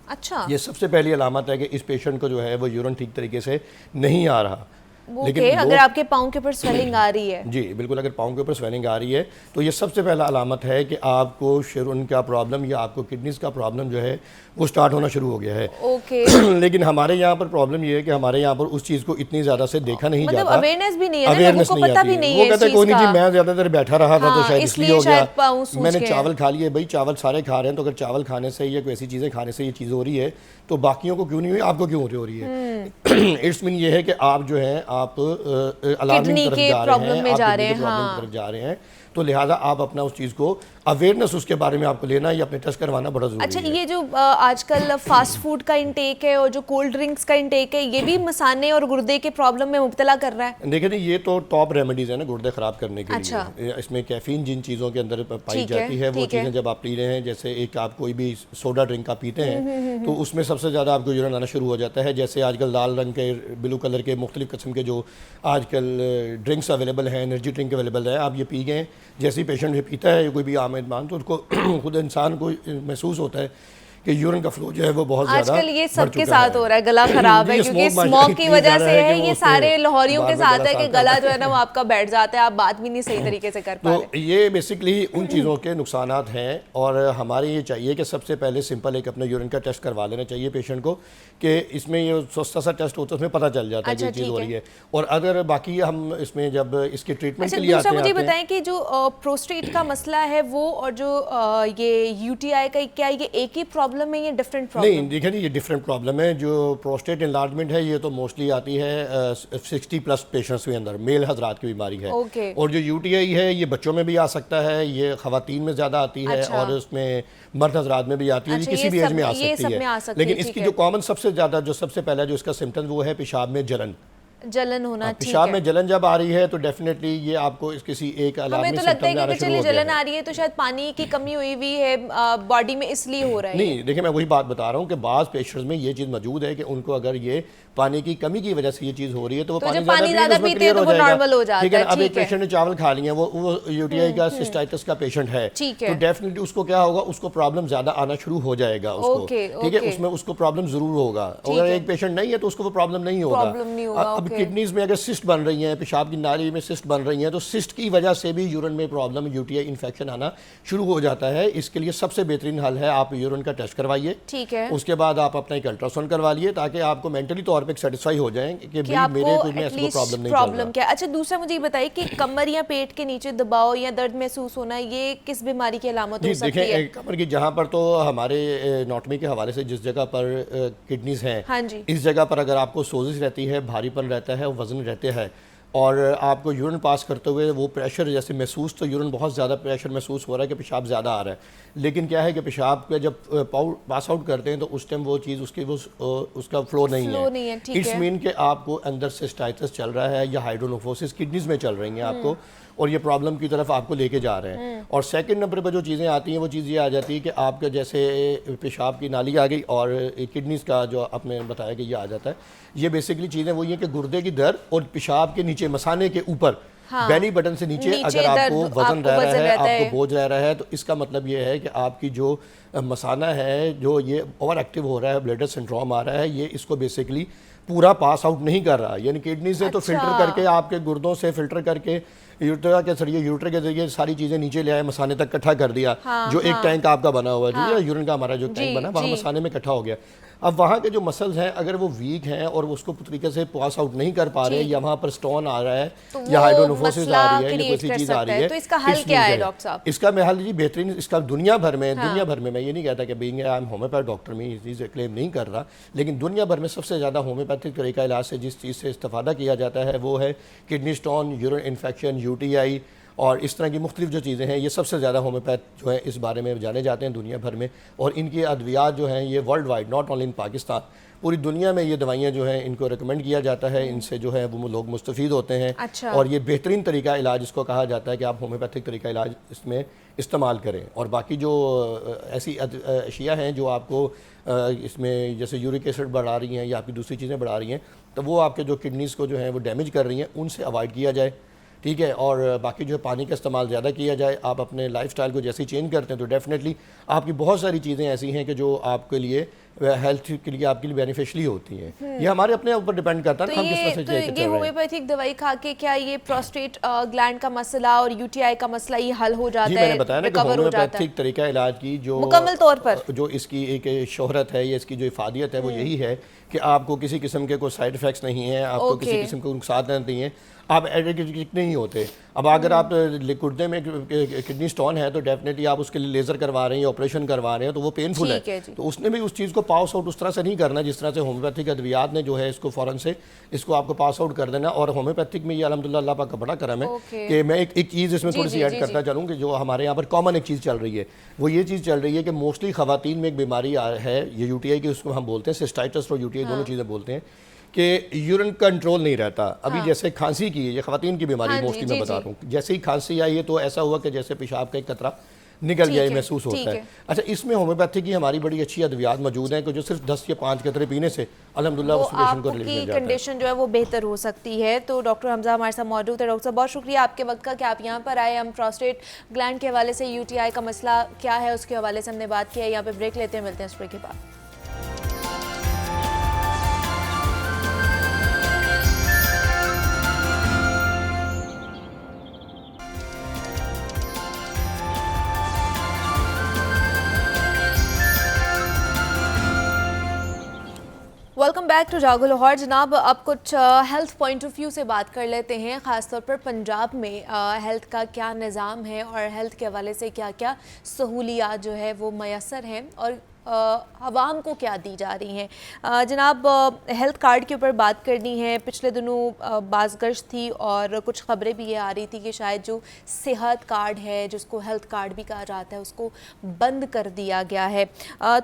अच्छा, ये सबसे पहली अलामत है कि इस पेशेंट को जो है वो यूरिन ठीक तरीके से नहीं आ रहा। लेकिन अगर आपके पाँव के ऊपर स्वेलिंग आ रही है, जी बिल्कुल, अगर पाँव के ऊपर स्वेलिंग आ रही है तो ये सबसे पहला अलामत है कि आपको यूरिन का प्रॉब्लम या आपको किडनीज का प्रॉब्लम जो है वो स्टार्ट होना शुरू हो गया है। ओके। लेकिन हमारे यहाँ पर प्रॉब्लम ये है कि हमारे यहाँ पर उस चीज़ को इतनी ज़्यादा से देखा नहीं मतलब जाता, अवेयरनेस भी नहीं है, लोगों को पता भी नहीं है। वो कहते हैं कोई नहीं जी, मैं ज़्यादातर बैठा रहा था तो शायद इसलिए हो गया, मैंने चावल खा लिए। भाई चावल सारे खा रहे हैं, तो अगर चावल खाने से या कोई ऐसी चीज़ें खाने से ये चीज़ हो रही है तो बाकियों को क्यों नहीं हुई, आपको क्यों हो रही है? इट्स मीन ये है कि आप जो है आप अलार्मिंग तरफ जा रहे हैं, तो लिहाजा आप अपना उस चीज़ को अवेयरनेस उसके बारे में आपको लेना या अपने टेस्ट करवाना बड़ा जरूरी है। अच्छा, ये जो आजकल फास्ट फूड का इंटेक है और जो कोल्ड ड्रिंक्स का इंटेक है, ये भी मसाने और गुर्दे के प्रॉब्लम में मुब्तला कर रहा है? देखिए, ये तो टॉप रेमेडीज है ना गुर्दे खराब करने के लिए। इसमें कैफीन जिन चीज़ों के अंदर पाई जाती है वो चीज़ें जब आप पी रहे हैं, जैसे एक आप कोई भी सोडा ड्रिंक आप पीते हैं तो उसमें सबसे ज़्यादा आपको यूरिन आना शुरू हो जाता है। जैसे आजकल लाल रंग के, ब्लू कलर के मुख्तलिफ किस्म के जो आजकल ड्रिंक्स अवेलेबल हैं, एनर्जी ड्रिंक अवेलेबल है, आप ये पी गए, जैसे ही पेशेंट ये पीता है कोई भी आम इदमान, तो उसको खुद इंसान को महसूस होता है कि यूरिन का फ्लो जो है वो बहुत ज़्यादा आजकल ये सबके साथ हो रहा है, गला खराब है क्योंकि स्मोक की वजह से है, ये सारे लाहौरियों के साथ है कि गला जो है ना वो आपका बैठ जाता है, आप बात भी नहीं सही तरीके से कर पा रहे। तो ये बेसिकली उन चीज़ों के नुकसानात हैं और हमारे ये चाहिए कि सबसे पहले सिंपल एक अपने यूरिन का टेस्ट करवा लेना चाहिए पेशेंट को, कि इसमें ये सस्ता सा टेस्ट होता है, उसमें पता चल जाता है कि चीज़ हो रही है। और अगर बाकी हम इसमें जब इसके ट्रीटमेंट के लिए आते हैं, मुझे बताएं कि जो प्रोस्टेट का मसला है वो और जो ये यूटीआई का, क्या ये एक ही प्रॉब्लम है या डिफरेंट? नहीं, देखिए ये डिफरेंट प्रॉब्लम है। जो प्रोस्टेट एनलार्जमेंट है ये तो मोस्टली आती है 60+ पेशेंट्स के अंदर, मेल हजरात की बीमारी है। और जो यूटीआई है ये बच्चों में भी आ सकता है, ये खवातीन में ज़्यादा आती है और उसमें मर्द हजरात में भी आती है, किसी भी एज में आ सकती है। लेकिन इसकी जो कॉमन सबसे ज़्यादा जो सबसे पहला जो इसका सिम्टम वो है पेशाब में जलन, जलन होना, ठीक पेशाब है। में जलन जब आ रही है तो डेफिनेटली ये आपको किसी एक अलार्मी हमें तो लगता है सिम्टम में आना कि शुरू चलिए हो गया जलन है। आ रही है तो शायद पानी की कमी हुई हुई है बॉडी में, इसलिए हो रहा है। नहीं, देखिए मैं वही बात बता रहा हूँ कि बाज़ पेशेंट्स में ये चीज़ मौजूद है कि उनको अगर ये पानी की कमी की वजह से ये चीज़ हो रही है तो वो तो पानी जब पानी पिए ज़्यादा तो उसमें पीते हैं clear तो हो वो जाएगा। normal हो जाता ठीक है है, ना? अब एक ठीक है। पेशेंट ने चावल खा लिए वो यूटीआई का सिस्टाइटिस का पेशेंट है, ठीक तो है। डेफिनेटली उसको क्या होगा, उसको प्रॉब्लम ज़्यादा आना शुरू हो जाएगा उसको, ओके, ठीक है, ओके। उसमें उसको प्रॉब्लम ज़रूर होगा। ठीक अगर है। एक पेशेंट नहीं है तो उसको वो प्रॉब्लम नहीं होगा। प्रॉब्लम नहीं होगा, अब ओके। किडनीज में अगर सिस्ट बन रही है, पेशाब की नाली में सिस्ट बन रही है, तो सिस्ट की वजह से भी यूरिन में प्रॉब्लम, यूटीआई इन्फेक्शन आना शुरू हो जाता है। इसके लिए सबसे बेहतरीन हल है आप यूरिन का टेस्ट करवाइए, ठीक है। उसके बाद आप अपना एक अल्ट्रासाउंड करवा लिए ताकि आपको मेंटली तौर पे सेटिस्फाई हो जाएं कि कि भाई आपको मेरे कोई में ऐसा कोई एटलीस्ट प्रॉब्लम नहीं चल प्रॉब्लम रहा। क्या है। अच्छा, दूसरा मुझे ये बताइए कि कमर या पेट के नीचे दबाव या दर्द महसूस होना, ये किस बीमारी की अलामत जी हो सकती देखें, है? कमर की जहाँ पर तो हमारे एनाटॉमी के हवाले से जिस जगह पर किडनीज हैं, हाँ जी। इस जगह पर अगर आपको सोजिश रहती है, भारीपन रहता है, वजन रहते हैं और आपको यूरिन पास करते हुए वो प्रेशर जैसे महसूस, तो यूरिन बहुत ज़्यादा प्रेशर महसूस हो रहा है कि पेशाब ज़्यादा आ रहा है, लेकिन क्या है कि पेशाब का जब पास आउट करते हैं तो उस टाइम वो चीज़ उसका फ्लो नहीं है, ठीक इट्स है। मीन कि आपको अंदर सिस्टाइटिस चल रहा है या हाइड्रोनेफ्रोसिस किडनीज में चल रही हैं आपको, और ये प्रॉब्लम की तरफ आपको लेके जा रहे हैं। और सेकंड नंबर पर जो चीज़ें आती हैं वो चीज़ ये आ जाती है कि आपका जैसे पेशाब की नाली आ गई और किडनीज का जो आपने बताया कि ये आ जाता है, ये बेसिकली चीज़ें वही हैं कि गुर्दे की दर्द और पेशाब के नीचे मसाने के ऊपर बैनी बटन से नीचे नीचे अगर आपको दर्द, वजन आपको रह रहा वजन है, रहता है। आपको बोझ रह रहा है, तो इसका मतलब ये है कि आपकी जो मसाना है जो ये ओवर एक्टिव हो रहा है, ब्लैडर सिंड्रोम आ रहा है, ये इसको बेसिकली पूरा पास आउट नहीं कर रहा, यानी किडनी से तो फिल्टर करके आपके गुर्दों से फिल्टर करके यूरेटर के जरिए सारी चीज़ें नीचे ले आए, मसाने तक इकट्ठा कर दिया। जो एक टैंक आपका बना हुआ है, जो यूरिन का हमारा जो टैंक बना वहाँ मसाने में इकट्ठा हो गया। अब वहाँ के जो मसल्स हैं अगर वो वीक हैं और वो उसको तरीके से पास आउट नहीं कर पा रहे, या वहाँ पर स्टोन आ रहा है तो या वो हाइड्रोनेफ्रोसिस मसला आ रही है या create कोई कर चीज़ आ सकता रही है। है, तो इसका हल इस क्या है चीज़ डॉक्टर साहब? इसका मैं हल जी बेहतरीन, इसका दुनिया भर में मैं ये नहीं कहता कि being I am homeopath doctor में इस चीज़ क्लेम नहीं कर रहा, लेकिन दुनिया भर में सबसे ज़्यादा होम्योपैथिक तरीका इलाज से जिस चीज़ से इस्तेफादा किया जाता है वो है kidney stone, urine infection, UTI और इस तरह की मुख्तलिफ जो चीज़ें हैं, ये सबसे ज़्यादा होम्योपैथ जो है इस बारे में जाने जाते हैं दुनिया भर में। और इनकी अद्वियात जो हैं ये world wide, not only in Pakistan, पूरी दुनिया में ये दवाइयाँ जो हैं इनको रिकमेंड किया जाता है, इनसे जो है वो लोग मुस्तफ़ीद होते हैं। अच्छा। और ये बेहतरीन तरीका इलाज इसको कहा जाता है कि आप होम्योपैथिक तरीका इलाज इसमें इस्तेमाल करें। और बाकी जो ऐसी अशिया हैं जो आपको इसमें जैसे यूरिक एसिड बढ़ा रही हैं या आपकी दूसरी चीज़ें बढ़ा रही हैं, तो वो आपके जो किडनीज़ को जो है वो डैमेज कर रही हैं, उनसे अवॉइड किया जाए, ठीक है। और बाकी जो है पानी का इस्तेमाल ज़्यादा किया जाए। आप अपने लाइफस्टाइल को जैसे ही चेंज करते हैं तो डेफिनेटली आपकी बहुत सारी चीज़ें ऐसी हैं कि जो आपके लिए हेल्थ के लिए आपके लिए बेनिफिशियली होती हैं। ये हमारे अपने ऊपर डिपेंड करता है तो हम किस तरह से ये चल रहे हैं। होम्योपैथिक दवाई खा के क्या ये प्रोस्टेट ग्लैंड का मसला और यूटीआई का मसला ये हल हो जाता जी है, मैंने बताया ना कि रिकवर हो जाता है होम्योपैथिक तरीका इलाज की जो मुकम्मल तौर पर? जो इसकी एक शोहरत है या इसकी जो इफादियत है वो यही है कि आपको किसी किस्म के कोई साइड इफेक्ट्स नहीं हैं, आपको किसी किस्म के नुकसान नहीं हैं, आप एडिक्ट नहीं होते। अब अगर आप गुर्दे में किडनी स्टोन है तो डेफिनेटली आप उसके लिए लेज़र करवा रहे हैं, ऑपरेशन करवा रहे हैं, तो वो पेनफुल है, तो उसने भी उस चीज़ को पास आउट उस तरह से नहीं करना जिस तरह से होम्योपैथिक अद्वियात ने जो है इसको फ़ौरन से इसको आपको पास आउट कर देना। और होम्योपैथिक में ये अल्हम्दुलिल्लाह अल्लाह पाक का बड़ा करम है कि मैं एक चीज़ इसमें थोड़ी सी ऐड करता चलूँ कि जो हमारे यहाँ पर कॉमन एक चीज़ चल रही है वो ये चीज़ चल रही है कि मोस्टली ख़वातीन में एक बीमारी है, ये यूटीआई की उसको हम बोलते हैं, सिस्टाइटिस और यूटीआई दोनों चीज़ें बोलते हैं कि यूरिन कंट्रोल नहीं रहता। अभी जैसे खांसी की है, ये ख़वातीन की बीमारी मोस्टली मैं बता रहा हूँ, जैसे ही खांसी आई है तो ऐसा हुआ कि जैसे पेशाब का एक कतरा निकल गया महसूस होता है। अच्छा, इसमें होम्योपैथी की हमारी बड़ी अच्छी अद्वियात मौजूद हैं कि जो सिर्फ 10 या 5 कतरे पीने से अल्हम्दुलिल्लाह उस पेशेंट को रिलीफ मिल जाता है, कंडीशन जो है वो बेहतर हो सकती है। तो डॉक्टर हमजा हमारे साथ मौजूद है। डॉक्टर साहब बहुत शुक्रिया आपके वक्त का कि आप यहाँ पर आए। हम प्रोस्टेट ग्लैंड के हवाले से, यूटीआई का मसला क्या है उसके हवाले से हमने बात की है। यहाँ पे ब्रेक लेते हैं, मिलते हैं इस ब्रेक के बाद। वेलकम बैक टू जागो लाहौर। जनाब, अब कुछ हेल्थ पॉइंट ऑफ व्यू से बात कर लेते हैं, ख़ासतौर पर पंजाब में हेल्थ का क्या निज़ाम है और हेल्थ के हवाले से क्या क्या सहूलियात जो है वो मैसर हैं और आवाम को क्या दी जा रही हैं। जनाब, हेल्थ कार्ड के ऊपर बात करनी है। पिछले दिनों बाज़गश्त थी और कुछ ख़बरें भी ये आ रही थी कि शायद जो सेहत कार्ड है, जिसको हेल्थ कार्ड भी कहा जाता है, उसको बंद कर दिया गया है।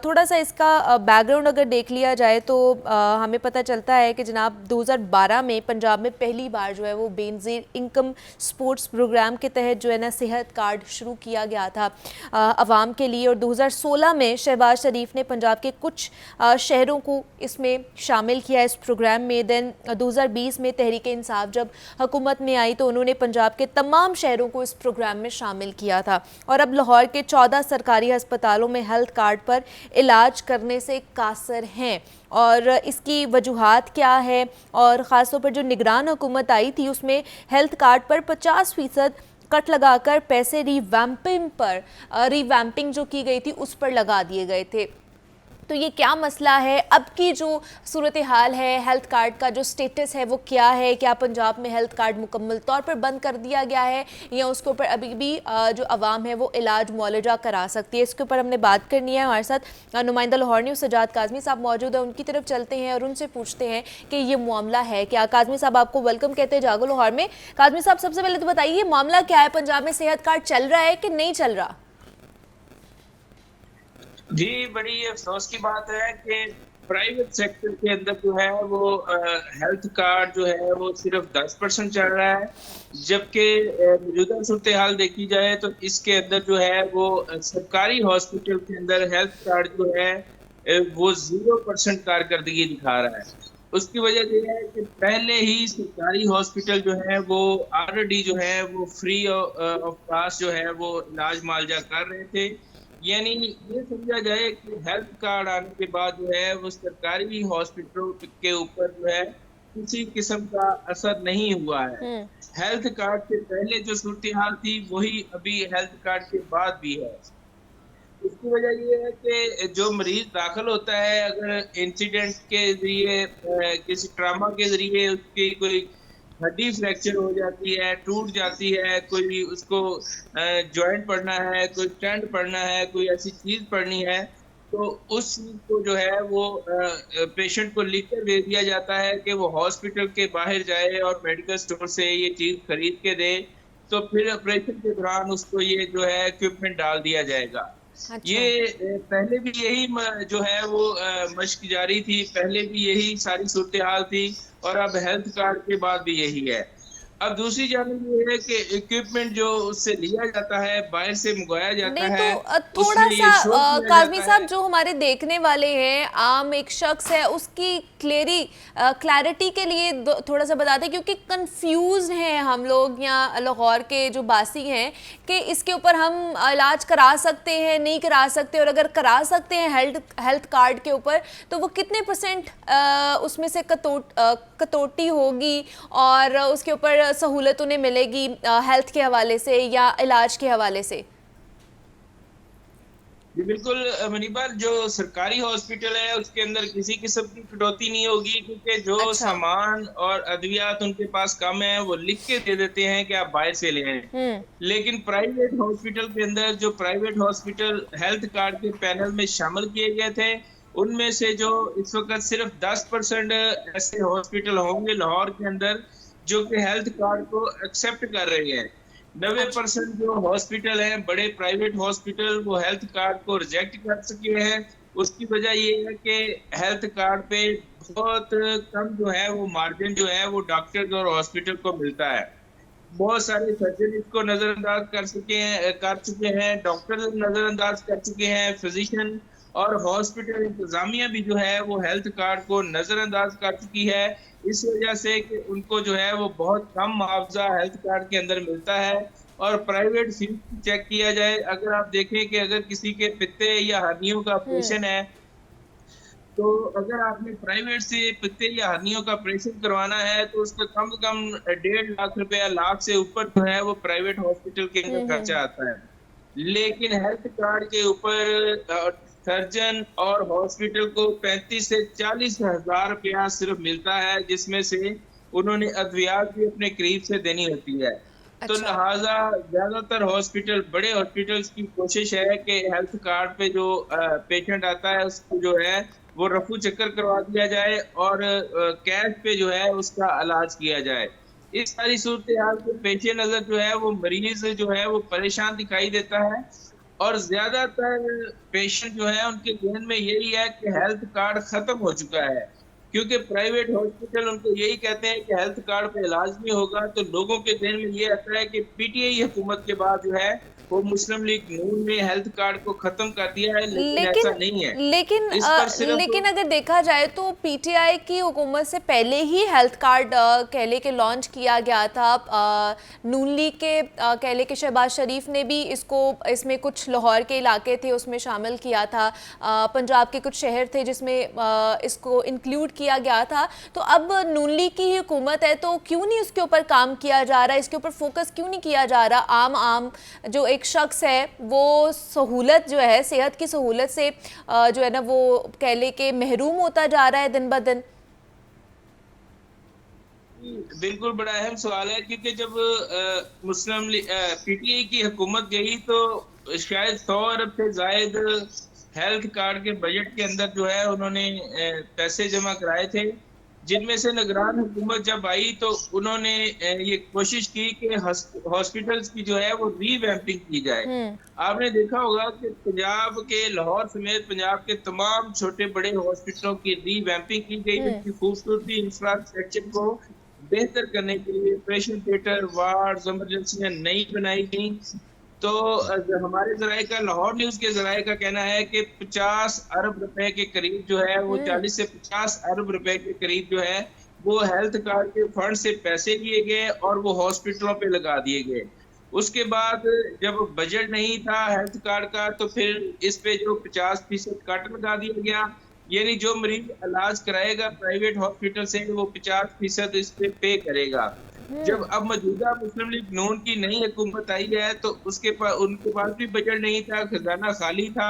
थोड़ा सा इसका बैकग्राउंड अगर देख लिया जाए तो हमें पता चलता है कि जनाब 2012 में पंजाब में पहली बार जो है वो बेनज़ीर इनकम स्पोर्ट्स प्रोग्राम के तहत जो है ना सेहत कार्ड शुरू किया गया था आवाम के लिए, और 2016 में शहबाज शरीफ ने पंजाब के कुछ शहरों को इसमें शामिल किया इस प्रोग्राम में। देन 2020 में तहरीक इंसाफ जब हुकूमत में आई तो उन्होंने पंजाब के तमाम शहरों को इस प्रोग्राम में शामिल किया था, और अब लाहौर के 14 सरकारी अस्पतालों में हेल्थ कार्ड पर इलाज करने से कासर हैं। और इसकी वजूहात क्या है, और ख़ास तौर पर जो निगरान हुकूमत आई थी उसमें हेल्थ कार्ड पर 50% कट लगाकर पैसे रिवैम्पिंग जो की गई थी उस पर लगा दिए गए थे। तो ये क्या मसला है? अब की जो सूरत हाल है, हेल्थ कार्ड का जो स्टेटस है वो क्या है? क्या पंजाब में हेल्थ कार्ड मुकम्मल तौर पर बंद कर दिया गया है या उसके ऊपर अभी भी जो आवाम है वो इलाज मुआलजा करा सकती है? इसके ऊपर हमने बात करनी है। हमारे साथ नुमाइंदा लाहौर न्यूज़ सजाद काज़मी साहब मौजूद है, उनकी तरफ चलते हैं और उनसे पूछते हैं कि ये मामला है क्या। काज़मी साहब, आपको वेलकम कहते हैं जागो लाहौर में। काज़मी साहब, सबसे पहले तो बताइए मामला क्या है? पंजाब में सेहत कार्ड चल रहा है कि नहीं चल रहा? जी, बड़ी अफसोस की बात है कि प्राइवेट सेक्टर के अंदर जो है वो हेल्थ कार्ड जो है वो सिर्फ 10% चल रहा है, जबकि मौजूदा सूरत हाल देखी जाए तो इसके अंदर जो है वो सरकारी हॉस्पिटल के अंदर हेल्थ कार्ड जो है वो 0% कारकर्दगी दिखा रहा है। उसकी वजह यह है कि पहले ही सरकारी हॉस्पिटल जो है वो ऑलरेडी जो है वो फ्री ऑफ कॉस्ट जो है वो इलाज मुआवजा कर रहे थे। यानी ये समझा जाए कि हेल्थ कार्ड आने के बाद जो है वो सरकारी हॉस्पिटलों के ऊपर जो है किसी किस्म का असर नहीं हुआ है। हेल्थ कार्ड से पहले जो सूरत हाल थी वही अभी हेल्थ कार्ड के बाद भी है। इसकी वजह ये है कि जो मरीज दाखिल होता है, अगर इंसिडेंट के जरिए किसी ट्रामा के जरिए उसकी कोई हड्डी फ्रैक्चर हो जाती है, टूट जाती है, कोई उसको जॉइंट पड़ना है, कोई स्टेंट पड़ना है, कोई ऐसी चीज पड़नी है, तो उस चीज को जो है वो पेशेंट को लिख कर दे दिया जाता है कि वो हॉस्पिटल के बाहर जाए और मेडिकल स्टोर से ये चीज खरीद के दे, तो फिर ऑपरेशन के दौरान उसको ये जो है इक्विपमेंट डाल दिया जाएगा। अच्छा। ये पहले भी यही जो है वो मश्क जारी थी, पहले भी यही सारी सूरत हाल थी और अब हेल्थ कार्ड के बाद भी यही है। अब दूसरी जानब ये है कि इक्विपमेंट जो उससे लिया जाता है, बाहर से मंगवाया जाता है, तो थोड़ा सा काज़मी साहब, जो हमारे देखने वाले हैं, आम एक शख्स है, उसकी क्लैरिटी के लिए थोड़ा सा बताते हैं, क्योंकि कंफ्यूज हैं हम लोग यहाँ लाहौर के जो बासी हैं कि इसके ऊपर हम इलाज करा सकते हैं, नहीं करा सकते, और अगर करा सकते हैं हेल्थ कार्ड के ऊपर तो वो कितने % उसमें से कटौती होगी और उसके ऊपर सहूलत उन्हें मिलेगी हेल्थ के हवाले से या इलाज के हवाले से? जी बिल्कुल मनीबा, जो सरकारी हॉस्पिटल है उसके अंदर किसी किस्म की कटौती नहीं होगी, क्योंकि जो सामान और अद्वियात उनके पास कम है वो लिख के दे देते हैं कि आप बाहर से ले आए। लेकिन प्राइवेट हॉस्पिटल के अंदर जो प्राइवेट हॉस्पिटल हेल्थ कार्ड के पैनल में शामिल किए गए थे, उनमें से जो इस वक्त सिर्फ 10% ऐसे हॉस्पिटल होंगे लाहौर के अंदर जो कि हेल्थ कार्ड को एक्सेप्ट कर रहे हैं। 90% जो हॉस्पिटल हैं, बड़े प्राइवेट हॉस्पिटल, वो हेल्थ कार्ड को रिजेक्ट कर चुके हैं। उसकी वजह ये है कि हेल्थ कार्ड पे बहुत कम जो है वो मार्जिन जो है वो डॉक्टर्स और हॉस्पिटल को मिलता है। बहुत सारे सर्जन इसको नजरअंदाज कर चुके हैं, डॉक्टर नजरअंदाज कर चुके हैं, फिजिशियन और हॉस्पिटल इंतजामिया भी जो है वो हेल्थ कार्ड को नजरअंदाज कर चुकी है, इस वजह से कि उनको जो है वो बहुत कम मुआवजा हेल्थ कार्ड के अंदर मिलता है। और प्राइवेट फीस चेक किया जाए, अगर आप देखें कि अगर किसी के पित्ते या हड्डियों का ऑपरेशन है, तो अगर आपने प्राइवेट से पित्ते या हड्डियों का ऑपरेशन करवाना है तो उसका कम से कम 1.5 लाख रुपया, लाख से ऊपर जो है वो प्राइवेट हॉस्पिटल के अंदर खर्चा आता है। लेकिन हेल्थ कार्ड के ऊपर सर्जन और हॉस्पिटल को 35 से 40 हज़ार रुपया सिर्फ मिलता है, जिसमें से उन्होंने अद्वियात भी अपने करीब से देनी होती है। तो अच्छा। लिहाजा ज्यादातर हॉस्पिटल, बड़े हॉस्पिटल्स की कोशिश है कि हेल्थ कार्ड पे जो पेशेंट आता है उसको जो है वो रफू चक्कर करवा दिया जाए और कैश पे जो है उसका इलाज किया जाए। इस सारी सूरत हाल के पेश नजर जो है वो मरीज जो है वो परेशान दिखाई देता है और ज्यादातर पेशेंट जो है उनके जहन में यही है कि हेल्थ कार्ड खत्म हो चुका है, क्योंकि प्राइवेट हॉस्पिटल उनको यही कहते हैं कि हेल्थ कार्ड पे इलाज नहीं होगा। तो लोगों के जहन में ये आता है कि पीटीआई हुकूमत के बाद जो है वो मुस्लिम लीग नून ने हेल्थ कार्ड को खत्म कर दिया है, लेकिन ऐसा नहीं है। इस पर सिर्फ लेकिन अगर देखा जाए तो पीटीआई की हुकूमत से पहले ही हेल्थ कार्ड कह ले के लॉन्च किया गया था। नून लीग के कह ले के शहबाज शरीफ ने भी इसमें कुछ लाहौर के इलाके थे उसमें शामिल किया था, पंजाब के कुछ शहर थे जिसमें इसको इंक्लूड किया गया था। तो अब नून लीग की ही हुकूमत है तो क्यों नहीं उसके ऊपर काम किया जा रहा, इसके ऊपर फोकस क्यों नहीं किया जा रहा? आम जो एक शख्स है वो सहूलत जो है, सेहत की सहूलत से जो है ना वो कह ले के महरूम होता जा रहा है दिन ब दिन। बिल्कुल बड़ा अहम सवाल है, क्योंकि जब मुस्लिम पीटीआई की हुकूमत गई तो शायद 100 अरब से जायद हेल्थ कार्ड के बजट के अंदर जो है उन्होंने पैसे जमा कराए थे, जिनमें से निगरान हुकूमत जब आई तो उन्होंने ये कोशिश की कि हॉस्पिटल्स की जो है वो रीवैम्पिंग की जाए। आपने देखा होगा कि पंजाब के लाहौर समेत पंजाब के तमाम छोटे बड़े हॉस्पिटलों की रीवैम्पिंग की गई, उनकी खूबसूरती, इंफ्रास्ट्रक्चर को बेहतर करने के लिए ऑपरेशन थिएटर, वार्ड, इमरजेंसियां नई बनाई गई। तो हमारे जराये का, लाहौर न्यूज के जराये का कहना है कि 50 अरब रुपए के करीब जो है वो 40 से 50 अरब रुपए के करीब जो है वो हेल्थ कार्ड के फंड से पैसे लिए गए और वो हॉस्पिटलों पे लगा दिए गए। उसके बाद जब बजट नहीं था हेल्थ कार्ड का तो फिर इस पे जो 50% कट लगा दिया गया, यानी जो मरीज इलाज कराएगा प्राइवेट हॉस्पिटल से वो 50% इस पे करेगा। जब अब मौजूदा मुस्लिम लीग नून की नई हुकूमत आई है तो उनके पास भी बजट नहीं था, खजाना खाली था,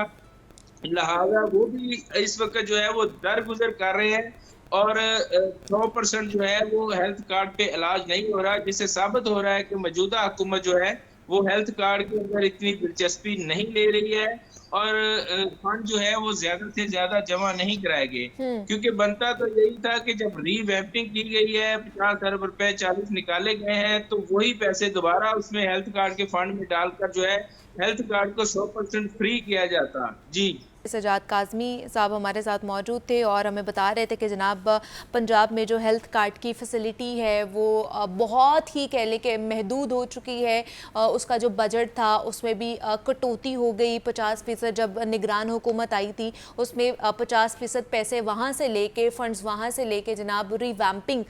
लिहाजा वो भी इस वक्त जो है वो दरगुजर कर रहे हैं और 100% जो है वो हेल्थ कार्ड पे इलाज नहीं हो रहा, जिससे साबित हो रहा है कि मौजूदा हुकूमत जो है वो हेल्थ कार्ड के अंदर इतनी दिलचस्पी नहीं ले रही है और फंड जो है वो ज्यादा से ज्यादा जमा नहीं कराएंगे, क्योंकि बनता तो यही था कि जब रीवैम्पिंग की गई है 50 अरब रुपए 40 निकाले गए हैं तो वही पैसे दोबारा उसमें हेल्थ कार्ड के फंड में डालकर जो है हेल्थ कार्ड को 100% फ्री किया जाता। जी, सजाद काज़मी साहब हमारे साथ मौजूद थे और हमें बता रहे थे कि जनाब पंजाब में जो हेल्थ कार्ड की फैसिलिटी है वो बहुत ही कह लें कि महदूद हो चुकी है। उसका जो बजट था उसमें भी कटौती हो गई। 50% जब निगरान हुकूमत आई थी उसमें 50% पैसे वहाँ से लेके, फंड्स वहाँ से लेके जनाब रिवैम्पिंग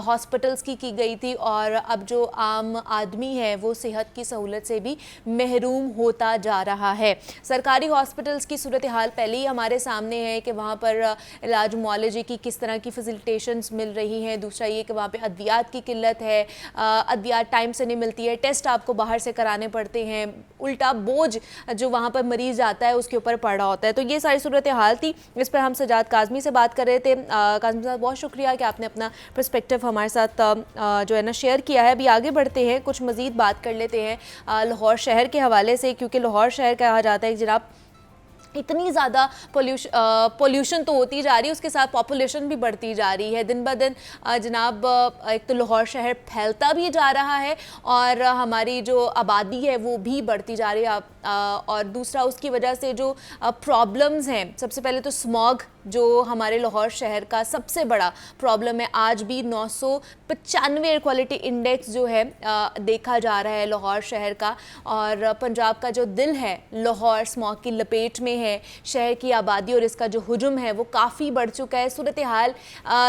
हॉस्पिटल्स की गई थी और अब जो आम आदमी है वो सेहत की सहूलत से भी महरूम होता जा रहा है। सरकारी हॉस्पिटल्स की सूरत हाल पहले ही हमारे सामने है कि वहाँ पर इलाज मुआलजे की किस तरह की फैसिलिटेशंस मिल रही हैं। दूसरा ये कि वहाँ पे अद्वियात की किल्लत है, अद्वियात टाइम से नहीं मिलती है, टेस्ट आपको बाहर से कराने पड़ते हैं, उल्टा बोझ जो वहाँ पर मरीज आता है उसके ऊपर पड़ा होता है। तो ये सारी सूरत हाल थी, इस पर हम सजाद काज़मी से बात कर रहे थे। काज़मी साहब बहुत शुक्रिया कि आपने अपना पर्सपेक्टिव हमारे साथ जो है ना शेयर किया है। अभी आगे बढ़ते हैं, कुछ मज़ीद बात कर लेते हैं लाहौर शहर के हवाले से, क्योंकि लाहौर शहर कहा जाता है कि जनाब इतनी ज़्यादा पोल्यूशन तो होती जा रही है, उसके साथ पॉपुलेशन भी बढ़ती जा रही है दिन ब दिन। जनाब एक तो लाहौर शहर फैलता भी जा रहा है और हमारी जो आबादी है वो भी बढ़ती जा रही है और दूसरा उसकी वजह से जो प्रॉब्लम्स हैं, सबसे पहले तो स्मॉग जो हमारे लाहौर शहर का सबसे बड़ा प्रॉब्लम है। आज भी 995 एयर क्वालिटी इंडेक्स जो है देखा जा रहा है लाहौर शहर का, और पंजाब का जो दिल है लाहौर स्मॉग की लपेट में है। शहर की आबादी और इसका जो हुजूम है वो काफ़ी बढ़ चुका है। सूरत हाल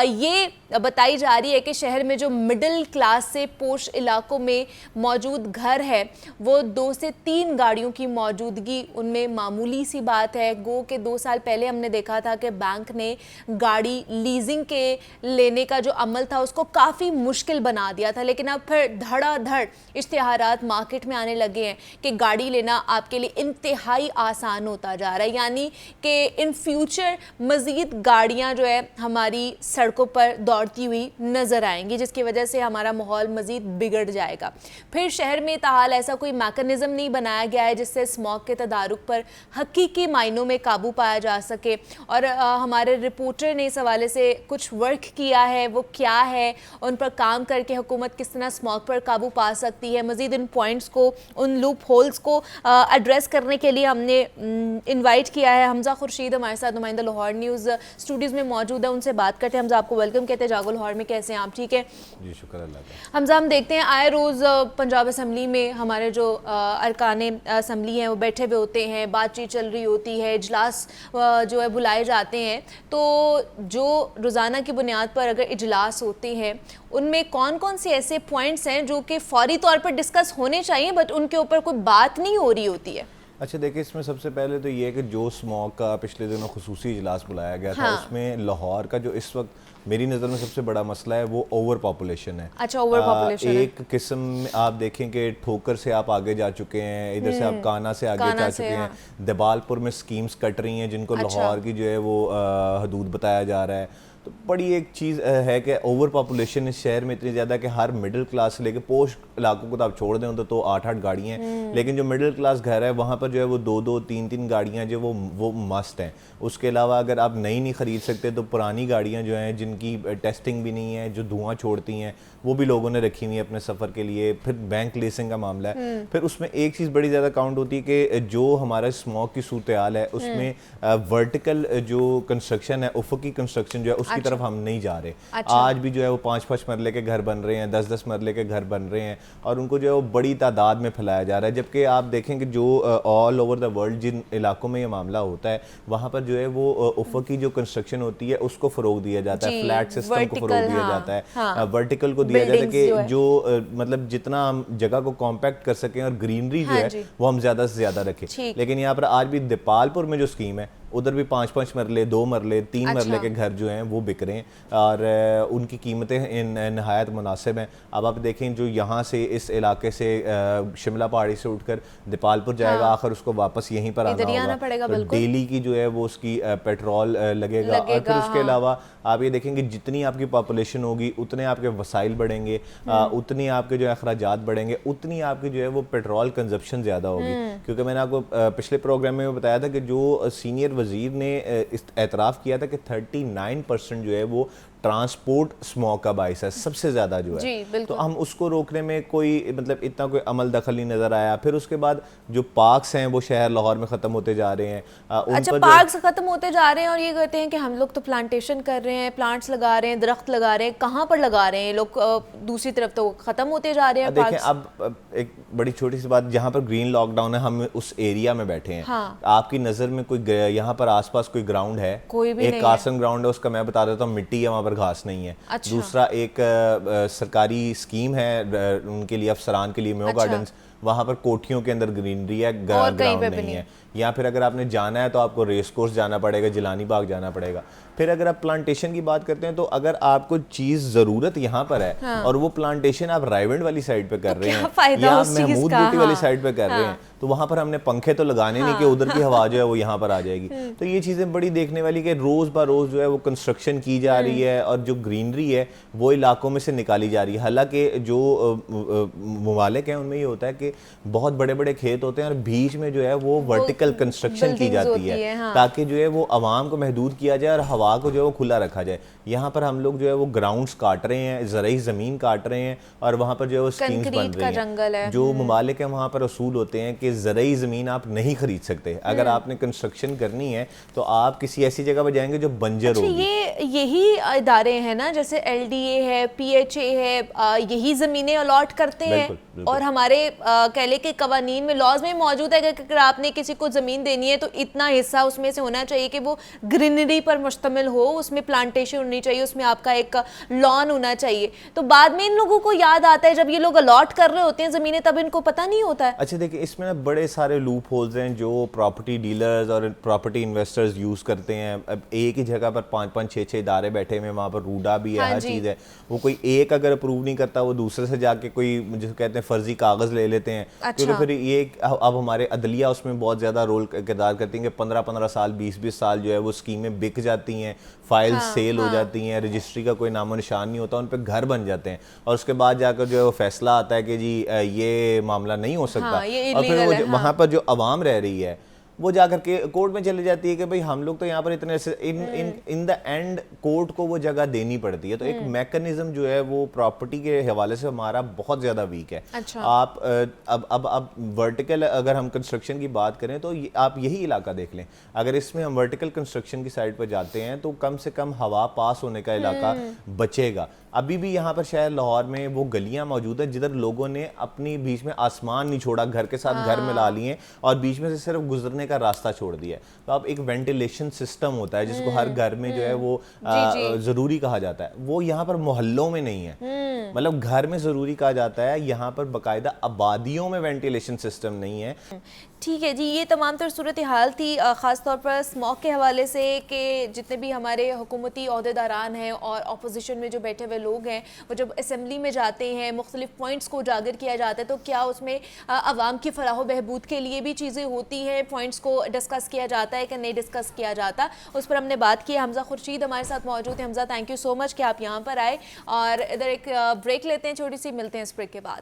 ये बताई जा रही है कि शहर में जो मिडिल क्लास से पोश इलाकों में मौजूद घर है वो 2 से 3 गाड़ियों की मौजूदगी उनमें मामूली सी बात है। गो के 2 साल पहले हमने देखा था कि बैंक ने गाड़ी लीजिंग के लेने का जो अमल था उसको काफ़ी मुश्किल बना दिया था, लेकिन अब फिर धड़ाधड़ इश्तिहारात मार्केट में आने लगे हैं कि गाड़ी लेना आपके लिए इंतहाई आसान होता जा रहा है, यानी कि इन फ्यूचर मज़ीद गाड़ियाँ जो है हमारी सड़कों पर दौड़ती हुई नज़र आएंगी, जिसकी वजह से हमारा माहौल मज़ीद बिगड़ जाएगा। फिर शहर में ताहाल ऐसा कोई मैकेनिज़्म नहीं बनाया गया है जिससे स्मॉग के तदारुक पर हकीकी मायनों में काबू पाया जा सके। और हमारे रिपोर्टर ने इस हवाले से कुछ वर्क किया है, वो क्या है, उन पर काम करके हुकूमत किस तरह स्मॉग पर काबू पा सकती है। मज़ीद इन पॉइंट्स को, उन लूप होल्स को एड्रेस करने के लिए हमने इनवाइट किया है हमज़ा खुर्शीद, हमारे साथ नुमाइंदा लाहौर न्यूज़ स्टूडियोज़ में मौजूद है, उनसे बात करते हैं। हमज़ा, आपको वेलकम कहते हैं जागो लाहौर में, कैसे हैं आप? ठीक है जी, शुक्र अल्लाह का। हमज़ा, हम देखते हैं आए रोज़ पंजाब असम्बली में हमारे जो अरकाने असम्बली हैं वो बैठे हुए होते हैं, बातचीत चल रही होती है, इजलास जो है बुलाए जाते हैं। तो जो रोज़ाना की बुनियाद पर अगर इजलास होते हैं उनमें कौन कौन से ऐसे पॉइंट्स हैं जो कि फौरी तौर पर डिस्कस होने चाहिए बट उनके ऊपर कोई बात नहीं हो रही होती है? अच्छा, देखिए, इसमें सबसे पहले तो ये है कि जो स्मॉग का पिछले दिनों खुसूसी इजलास बुलाया गया था, उसमें लाहौर का जो इस वक्त मेरी नज़र में सबसे बड़ा मसला है वो ओवर पॉपुलेशन है। अच्छा, ओवर पॉपुलेशन एक किस्म आप देखें कि ठोकर से आप आगे जा चुके हैं, इधर से आप काना से आगे जा चुके हैं, दबालपुर में स्कीम्स कट रही हैं जिनको लाहौर की जो है वो हदूद बताया जा रहा है। तो बड़ी एक चीज़ है कि ओवर पॉपुलेशन इस शहर में इतनी ज़्यादा कि हर मिडिल क्लास से लेके पोश इलाकों को तो आप छोड़ दें तो 8-8 गाड़ियाँ हैं, लेकिन जो मिडिल क्लास घर है वहाँ पर जो है वो 2-2, 3-3 गाड़ियाँ जो वो मस्ट हैं। उसके अलावा अगर आप नई नहीं ख़रीद सकते तो पुरानी गाड़ियाँ जो हैं जिनकी टेस्टिंग भी नहीं है, जो धुआं छोड़ती हैं, वो भी लोगों ने रखी हुई है अपने सफ़र के लिए। फिर बैंक लीसिंग का मामला है। फिर उसमें एक चीज़ बड़ी ज़्यादा काउंट होती है कि जो हमारा स्मॉग की सूरत हाल है उसमें वर्टिकल जो कंस्ट्रक्शन है, उफ़क़ी कंस्ट्रक्शन जो है उसकी तरफ हम नहीं जा रहे। आज भी जो है वो 5-5 मरले के घर बन रहे हैं, 10-10 मरले के घर बन रहे हैं और उनको जो है वो बड़ी तादाद में फैलाया जा रहा है। जबकि आप देखें कि जो ऑल ओवर द वर्ल्ड जिन इलाकों में ये मामला होता है वहाँ पर जो है वो उफ़क़ी जो कंस्ट्रक्शन होती है उसको फ़रोग दिया जाता है, फ्लैट सिस्टम को फ़रोग दिया जाता है, वर्टिकल को दिया जाता है कि जो मतलब जितना हम जगह को कॉम्पैक्ट कर सकें और ग्रीनरी जो है वो हम ज़्यादा से ज़्यादा रखें। लेकिन यहाँ पर आज भी दीपालपुर में जो स्कीम है उधर भी 5-5 मरले, 2 मरले, 3 मरले के घर जो हैं वो बिक रहे हैं और उनकी कीमतें नहायत मुनासिब हैं। अब आप देखें जो यहाँ से इस इलाके से शिमला पहाड़ी से उठकर दीपालपुर जाएगा, आखिर उसको वापस यहीं पर आना होगा, तो डेली की जो है वो उसकी पेट्रोल लगेगा। और फिर उसके अलावा आप ये देखेंगे जितनी आपकी पॉपुलेशन होगी उतने आपके वसाइल बढ़ेंगे, उतनी आपके जो अखराजात बढ़ेंगे, उतनी आपकी जो है वो पेट्रोल कंजप्शन ज़्यादा होगी। क्योंकि मैंने आपको पिछले प्रोग्राम में बताया था कि जो सीनियर वजीर ने एतराफ़ किया था कि 39% जो है वो ट्रांसपोर्ट स्मॉग का बाइस है, सबसे ज़्यादा जो है। तो हम उसको रोकने में कोई मतलब इतना कोई अमल दखल नहीं नज़र आया। फिर उसके बाद जो पार्क्स हैं वो शहर लाहौर में ख़त्म होते जा रहे हैं। अच्छा, पार्क्स ख़त्म होते जा रहे हैं और ये कहते हैं कि हम लोग तो प्लांटेशन कर रहे हैं, प्लांट्स लगा रहे हैं, दरख्त लगा रहे हैं, कहाँ पर लगा रहे हैं लोग? दूसरी तरफ तो ख़त्म होते जा रहे हैं। देखें, अब एक बड़ी छोटी सी बात, जहाँ पर ग्रीन लॉकडाउन है हम उस एरिया में बैठे हैं। आपकी नज़र में कोई यहाँ पर आसपास कोई ग्राउंड है? कोई भी नहीं। एक कार्सन ग्राउंड है, उसका मैं बता देता हूँ, मिट्टी है, वहाँ पर घास नहीं है। अच्छा। दूसरा एक सरकारी स्कीम है उनके लिए, अफसरान के लिए, म्यो गार्डन्स, वहाँ पर कोठियों के अंदर ग्रीनरी है, ग्राउंड नहीं है। या फिर अगर आपने जाना है तो आपको रेस कोर्स जाना पड़ेगा, जिलानी बाग जाना पड़ेगा। फिर अगर आप प्लांटेशन की बात करते हैं तो अगर आपको चीज़ ज़रूरत यहाँ पर है और वो प्लांटेशन आप रायवंड वाली साइड पे कर रहे हैं या महमूद बूटी वाली साइड पे कर रहे हैं, तो वहाँ पर हमने पंखे तो लगाने नहीं कि उधर की हवा जो है वो यहाँ पर आ जाएगी। तो ये चीज़ें बड़ी देखने वाली कि रोज़ ब रोज़ जो है वो कंस्ट्रक्शन की जा रही है और जो ग्रीनरी है वो इलाकों में से निकाली जा रही है। हालांकि जो ममालिक हैं उनमें ये होता है कि बहुत बड़े बड़े खेत होते हैं और बीच में जो है वो वर्टिकल कंस्ट्रक्शन की जाती है ताकि जो है वो आवाम को महदूद किया जाए और हवा को जो है वो खुला रखा जाए। यहाँ पर हम लोग जो है वो ग्राउंड्स काट रहे हैं, ज़रई ज़मीन काट रहे हैं और वहाँ पर जो है वो स्कीम्स बन रही हैं। जो ममालिक हैं वहाँ पर असूल होते हैं कि ज़रई ज़मीन आप नहीं खरीद सकते। अगर आपने कंस्ट्रक्शन करनी है तो आप किसी ऐसी जगह पर जाएंगे जो बंजर होगी। यही इदारे हैं ना, जैसे LDA है, PHA है, यही ज़मीनें अलॉट करते हैं और हमारे कह ले कि कवानीन में, लॉज में मौजूद है कि अगर आपने किसी को ज़मीन देनी है तो इतना हिस्सा उसमें से होना चाहिए कि वो ग्रीनरी पर मुश्तमिल हो, उसमें प्लांटेशन होनी चाहिए, उसमें आपका एक लॉन होना चाहिए। तो बाद में इन लोगों को याद आता है, जब ये लोग अलॉट कर रहे होते हैं ज़मीनें, तब इनको पता नहीं होता है। अच्छा देखिए, इसमें ना बड़े सारे लूप होल्स हैं जो प्रॉपर्टी डीलर्स और प्रॉपर्टी इन्वेस्टर्स यूज़ करते हैं। अब एक ही जगह पर 5-5, 6-6 इदारे बैठे हुए हैं, वहाँ पर रूडा भी है, हाँ हर जी। चीज़ है। वो कोई एक अगर अप्रूव नहीं करता, वो दूसरे से जाके कोई जिसे कहते हैं फर्जी कागज़ ले लेते हैं। अच्छा। क्योंकि फिर ये अब हमारे अदलिया उसमें बहुत ज़्यादा रोल किरदार करती हैं कि 15-15 साल, 20-20 साल जो है वो स्कीमें बिक जाती हैं, फाइल सेल हो जाती हैं, रजिस्ट्री का कोई नामो निशान नहीं होता, उन पर घर बन जाते हैं और उसके बाद जाकर जो है वो फैसला आता है कि जी ये मामला नहीं हो सकता। ये और फिर illegal वो है, वहाँ पर जो आवाम रह रही है वो जाकर के कोर्ट में चले जाती है कि भाई हम लोग तो यहाँ पर इतने इन द एंड कोर्ट को वो जगह देनी पड़ती है। तो एक मैकेनिज्म जो है वो प्रॉपर्टी के हवाले से हमारा बहुत ज़्यादा वीक है। अच्छा। आप अब वर्टिकल अगर हम कंस्ट्रक्शन की बात करें तो आप यही इलाका देख लें, अगर इसमें हम वर्टिकल कंस्ट्रक्शन की साइड पर जाते हैं तो कम से कम हवा पास होने का इलाका बचेगा। अभी भी यहाँ पर शहर लाहौर में वो गलियाँ मौजूद हैं जिधर लोगों ने अपनी बीच में आसमान नहीं छोड़ा, घर के साथ घर मिला लिए और बीच में से सिर्फ गुजरने का रास्ता छोड़ दिया है। तो अब एक वेंटिलेशन सिस्टम होता है जिसको हर घर में जो है वो ज़रूरी कहा जाता है, वो यहाँ पर मोहल्लों में नहीं है। मतलब घर में ज़रूरी कहा जाता है, यहाँ पर बाकायदा आबादियों में वेंटिलेशन सिस्टम नहीं है। ठीक है जी, ये तमाम तर सूरत हाल थी ख़ास तौर पर स्मॉग के हवाले से कि जितने भी हमारे हुकूमती अहदेदारान हैं और अपोजिशन में जो बैठे हुए लोग हैं, वो जब असम्बली में जाते हैं, मुख्तलिफ पॉइंट्स को उजागर किया जाता है, तो क्या उसमें आवाम की फलाह बहबूद के लिए भी चीज़ें होती हैं, पॉइंट्स को डिस्कस किया जाता है कि नहीं डिस्कस किया जाता, उस पर हमने बात की। हमज़ा खुर्शीद हमारे साथ मौजूद है। Hamza, thank you so much कि आप यहाँ पर आए। और इधर एक ब्रेक लेते हैं छोटी सी, मिलते हैं इस ब्रेक के बाद।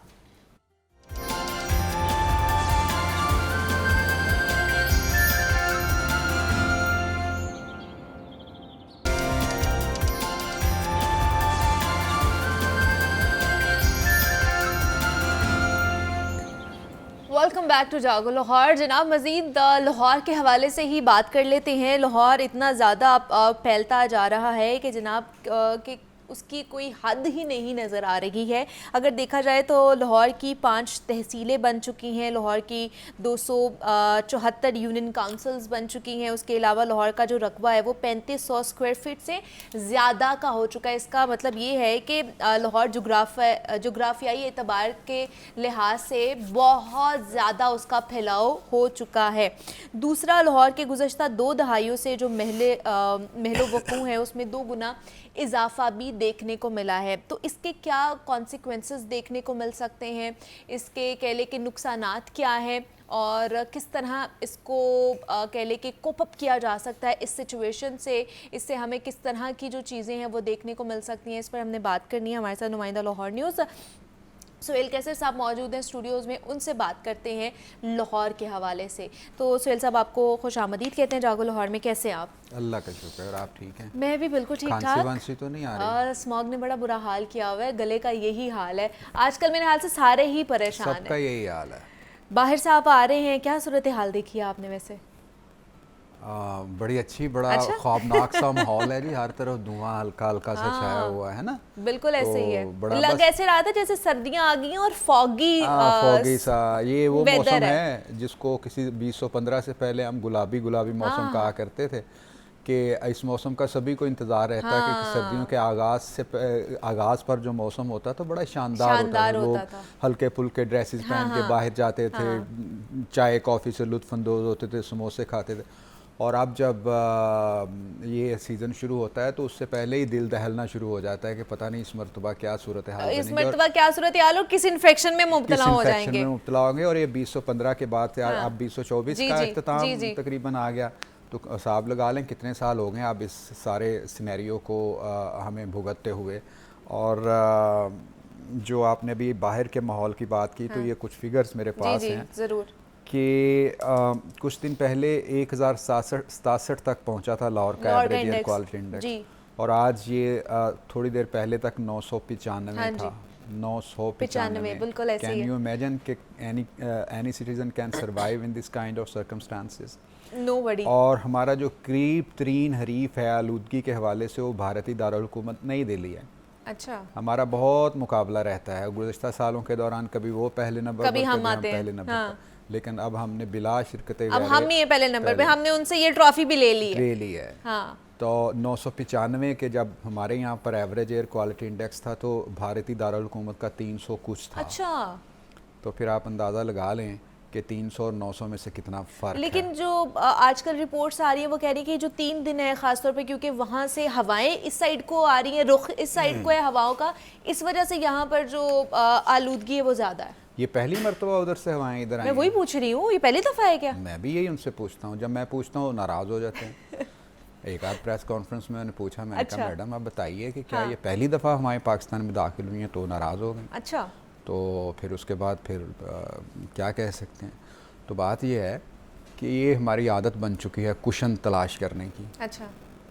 वेलकम बैक टू जागो लाहौर। जनाब, मज़ीद लाहौर के हवाले से ही बात कर लेते हैं। लाहौर इतना ज़्यादा फैलता जा रहा है कि जनाब कि उसकी कोई हद ही नहीं नज़र आ रही है। अगर देखा जाए तो लाहौर की 5 तहसीलें बन चुकी हैं, लाहौर की 274 यूनियन काउंसिल्स बन चुकी हैं। उसके अलावा लाहौर का जो रकबा है वो 3500 स्क्वायर फीट से ज़्यादा का हो चुका है। इसका मतलब ये है कि लाहौर जोग्राफियाई एतबार के लिहाज से बहुत ज़्यादा उसका फैलाव हो चुका है। दूसरा, लाहौर के गुज़श्ता 2 दहाइयों से जो महलो वक़ू है उसमें 2 गुना इजाफा भी देखने को मिला है। तो इसके क्या कॉन्सिक्वेंसेस देखने को मिल सकते हैं, इसके कह ले कि नुकसानात क्या हैं और किस तरह इसको कह ले कि कोप अप किया जा सकता है इस सिचुएशन से, इससे हमें किस तरह की जो चीज़ें हैं वो देखने को मिल सकती हैं, इस पर हमने बात करनी है। हमारे साथ नुमाइंदा लाहौर न्यूज़ सुहेल कैसर साहब मौजूद हैं स्टूडियोज़ में, उनसे बात करते हैं लाहौर के हवाले से। तो सुहेल साहब, आपको खुशामदीद कहते हैं जागो लाहौर में। कैसे हैं आप? अल्लाह का शुक्र, और आप ठीक हैं? मैं भी बिल्कुल ठीक ठाक। खांसी तो नहीं आ रही? स्मॉग ने बड़ा बुरा हाल किया हुआ है, गले का यही हाल है आजकल, मेरे हाल से सारे ही परेशान सबका हैं। यही हाल है। बाहर से आप आ रहे हैं, क्या सूरत हाल देखी है आपने वैसे? बड़ी अच्छी, बड़ा खौफनाक सा माहौल है जी, हर तरफ धुआं हल्का हल्का सा छाया हुआ है ना। बिल्कुल ऐसे ही है, बड़ा लग ऐसे रहा था जैसे सर्दियां आ गई हैं और फॉगी सा ये वो weather मौसम है। है जिसको किसी 2015 से पहले हम गुलाबी मौसम कहा करते थे कि इस मौसम का सभी को इंतज़ार रहता है कि सर्दियों के आगाज़ पर जो मौसम होता तो बड़ा शानदार होता था। लोग हल्के फुल्के ड्रेसेस पहन के बाहर जाते थे, चाय कॉफ़ी से लुत्फ़ अंदोज़ होते थे, समोसे खाते थे। और अब जब ये सीज़न शुरू होता है तो उससे पहले ही दिल दहलना शुरू हो जाता है कि पता नहीं इस मरतबा क्या सूरत हाल बनेगी, इस मरतबा क्या सूरत हाल और किस इन्फेक्शन में मुब्तला हो जाएंगे। और ये 2015 के बाद से अब 2024 का इख्तिताम तकरीबन आ गया, तो हिसाब लगा लें कितने साल हो गए अब इस सारे सिनेरियो को हमें भुगतते हुए। और जो आपने अभी बाहर के माहौल की बात की, तो ये कुछ फिगर्स मेरे पास हैं ज़रूर कि कुछ दिन पहले 1067 तक पहुंचा था लाहौर का एवरेज एयर क्वालिटी इंडेक्स, और आज ये थोड़ी देर पहले तक 995 था। 995, बिल्कुल ऐसे ही है। कैन यू इमेजिन कि any citizen can survive in this kind of circumstances? Nobody. और हमारा जो करीब तरीन हरीफ है आलूदगी के हवाले से वो भारतीय दारुल हुकूमत नई दिल्ली है। अच्छा, हमारा बहुत मुकाबला रहता है। गुज़श्ता सालों के दौरान कभी वो पहले नंबर कभी पर, हम कभी आते हैं। पहले नंबर हाँ। पर। लेकिन अब हमने बिला शिरकत अब हम ही है पहले नंबर पे, हमने उनसे ये ट्रॉफी भी ले ली है। ले ली है। हाँ, तो 995 के जब हमारे यहाँ पर एवरेज एयर क्वालिटी इंडेक्स था तो भारतीय दारुल हुकूमत का 300 कुछ था। अच्छा। तो फिर आप अंदाज़ा लगा लें कि 300 और 900 में से कितना फ़र्क है। लेकिन जो आजकल रिपोर्ट्स आ रही है वो कह रही है कि जो 3 दिन है खासतौर पे, क्योंकि वहाँ से हवाएं इस साइड को आ रही हैं, रुख इस साइड को है हवाओं का, इस वजह से यहाँ पर जो आलूदगी है वो ज़्यादा है। ये पहली मरतबा उधर से हवाएं इधर आई मैं वही पूछ रही हूँ, ये पहली दफ़ा है क्या? मैं भी यही उनसे पूछता हूँ। जब मैं पूछता हूँ नाराज़ हो जाते हैं। एक आध प्रेस कॉन्फ्रेंस में मैंने पूछा, मैंने कहा मैडम आप बताइए कि क्या ये पहली दफ़ा हमारे पाकिस्तान में दाखिल हुई हैं? तो नाराज़ हो गए। अच्छा। तो फिर उसके बाद फिर क्या कह सकते हैं। तो बात ये है कि ये हमारी आदत बन चुकी है कुशन तलाश करने की। अच्छा।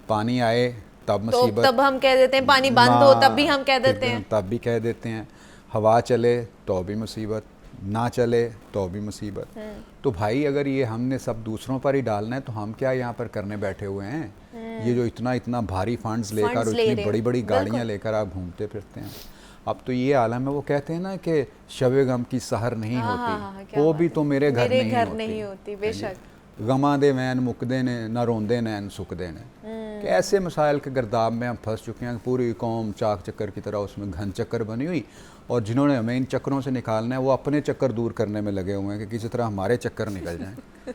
पानी आए तब तो मुसीबत, तब हम कह देते हैं, पानी बंद हो तब भी हम कह देते हैं, तब भी कह देते हैं। हवा चले तो भी मुसीबत, ना चले तो भी मुसीबत। तो भाई अगर ये हमने सब दूसरों पर ही डालना है तो हम क्या यहाँ पर करने बैठे हुए हैं? ये जो इतना इतना भारी फंड्स लेकर और इतनी बड़ी बड़ी गाड़ियाँ लेकर आप घूमते फिरते हैं। अब तो ये आलम है, वो कहते हैं ना कि शब गम की सहर नहीं होती, वो भी तो मेरे घर नहीं होती। बेशक। गमा दे वैन मुकदे ने, ना रोंदे नैन सुकदे ने। कि ऐसे मसाइल के गर्दाब में हम फंस चुके हैं, पूरी कौम चाक चक्कर की तरह उसमें घन चक्कर बनी हुई, और जिन्होंने हमें इन चक्करों से निकालना है वो अपने चक्कर दूर करने में लगे हुए हैं कि किसी तरह हमारे चक्कर निकल जाएं।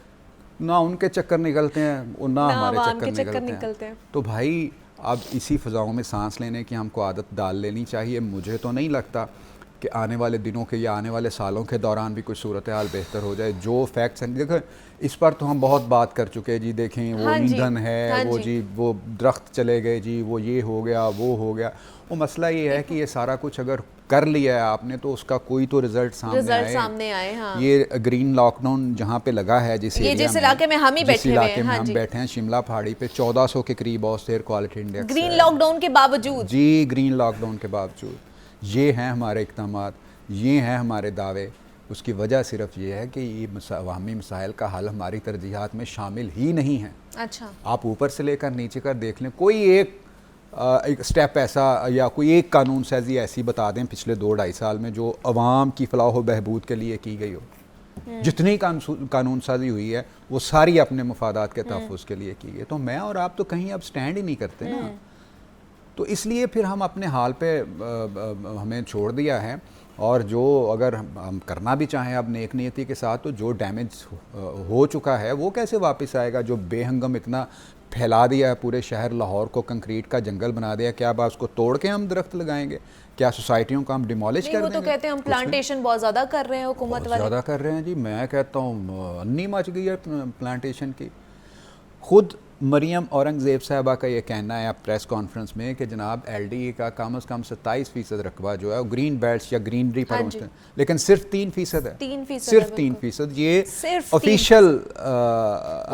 ना उनके चक्कर निकलते हैं और ना हमारे चक्कर निकलते हैं। तो भाई अब इसी फ़ज़ाओं में सांस लेने की हमको आदत डाल लेनी चाहिए। मुझे तो नहीं लगता कि आने वाले दिनों के या आने वाले सालों के दौरान भी कोई सूरत हाल बेहतर हो जाए। जो फैक्ट्स हैं, देखो इस पर तो हम बहुत बात कर चुके हैं जी। देखें वो ईंधन है, वो जी वो दरख्त चले गए जी, वो ये हो गया वो हो गया। वो मसला ये है कि ये सारा कुछ अगर कर लिया है आपने तो उसका कोई तो रिजल्ट सामने आए। हाँ। ये ग्रीन लॉकडाउन जहाँ पे लगा है, जिस इलाके में हम ही बैठे हुए हैं, हम बैठे हैं शिमला पहाड़ी पे, 1400 के करीब औसत air quality index green lockdown के बावजूद जी, ग्रीन लॉकडाउन के बावजूद ये हैं हमारे इक़दामात, ये हैं हमारे दावे। उसकी वजह सिर्फ ये है कि ये अवामी मसाइल का हल हमारी तरजीहात में शामिल ही नहीं है। अच्छा। आप ऊपर से लेकर नीचे कर देख लें, कोई एक स्टेप ऐसा या कोई एक कानून साजी ऐसी बता दें पिछले 2-2.5 साल में जो अवाम की फलाह व बहबूद के लिए की गई हो। जितनी कानून साजी हुई है वो सारी अपने मफादात के तहफ़्फ़ुज़ के लिए की गई। तो मैं और आप तो कहीं अब स्टैंड ही नहीं करते ना, तो इसलिए फिर हम अपने हाल पे हमें छोड़ दिया है। और जो अगर हम करना भी चाहें अब नेक नियति के साथ, तो जो डैमेज हो चुका है वो कैसे वापस आएगा? जो बेहंगम इतना फैला दिया है पूरे शहर लाहौर को, कंक्रीट का जंगल बना दिया, क्या अब उसको तोड़ के हम दरख्त लगाएंगे? क्या सोसाइटियों को हम डिमोलिश कर देंगे? वो तो कहते हैं हम प्लांटेशन बहुत ज़्यादा कर रहे हैं, हुकूमत वाले ज़्यादा कर रहे हैं जी। मैं कहता हूँ अन्नी मच गई है प्लांटेशन की। खुद मरियम औरंगज़ेब साहबा का ये कहना है प्रेस कॉन्फ्रेंस में कि जनाब LDE का कम से कम 27% रकबा जो है वो ग्रीन बेल्ट्स या ग्रीनरी पर मुश्तमिल, लेकिन सिर्फ 3% है। 3% सिर्फ 3%। ये ऑफिशियल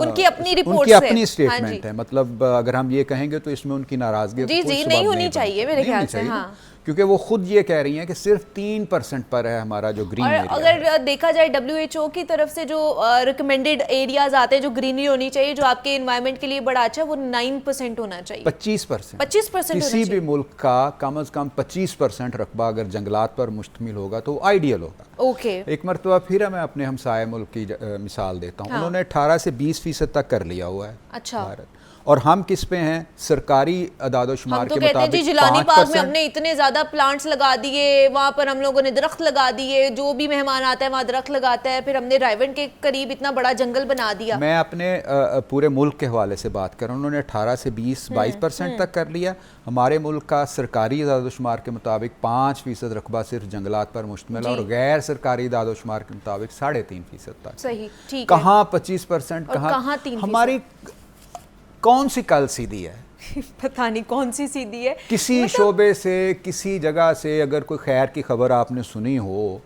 उनकी अपनी रिपोर्ट, उनकी अपनी स्टेटमेंट है। मतलब अगर हम ये कहेंगे तो इसमें उनकी नाराजगी नहीं होनी चाहिए मेरे ख्याल से। हाँ। क्योंकि वो खुद ये कह रही हैं कि सिर्फ 3% पर है हमारा जो ग्रीन एरिया। अगर देखा जाए WHO की तरफ से जो रिकमेंडेड एरियाज आते हैं जो ग्रीनरी होनी चाहिए, जो आपके एनवायरनमेंट के लिए बड़ा अच्छा है, वो 9% होना चाहिए। 25% किसी भी मुल्क का कम से कम 25% रकबा अगर जंगलात पर मुश्तमिल होगा तो आइडियल होगा। ओके। एक मरतबा फिर मैं अपने हमसाये मुल्क की मिसाल देता हूँ। उन्होंने 18 से 20% तक कर लिया हुआ है। अच्छा। भारत। और हम किस पे हैं? सरकारी अदादोशुमार के मुताबिक जी जिलानी बाग में हमने इतने ज्यादा प्लांट्स लगा दिए, वहाँ पर हम लोगों ने दरख्त लगा दिए, जो भी मेहमान आता है वहाँ दरख्त लगाता है, फिर हमने रायवन के करीब इतना बड़ा जंगल बना दिया। मैं अपने पूरे मुल्क के हवाले से बात कर रहा हूँ। उन्होंने 18 से 22% तक कर लिया। हमारे मुल्क का सरकारी अदादोशुमार के मुताबिक 5% रकबा सिर्फ जंगलात पर मुश्तमिल और गैर सरकारी अदादोशुमार के मुताबिक 3.5% तक। सही, ठीक। कहाँ 25%, कहाँ 3%? हमारी कौन सी कल सीधी है? पता नहीं कौन सी सीधी है। किसी शोबे से, किसी जगह से अगर कोई खैर की खबर आपने सुनी हो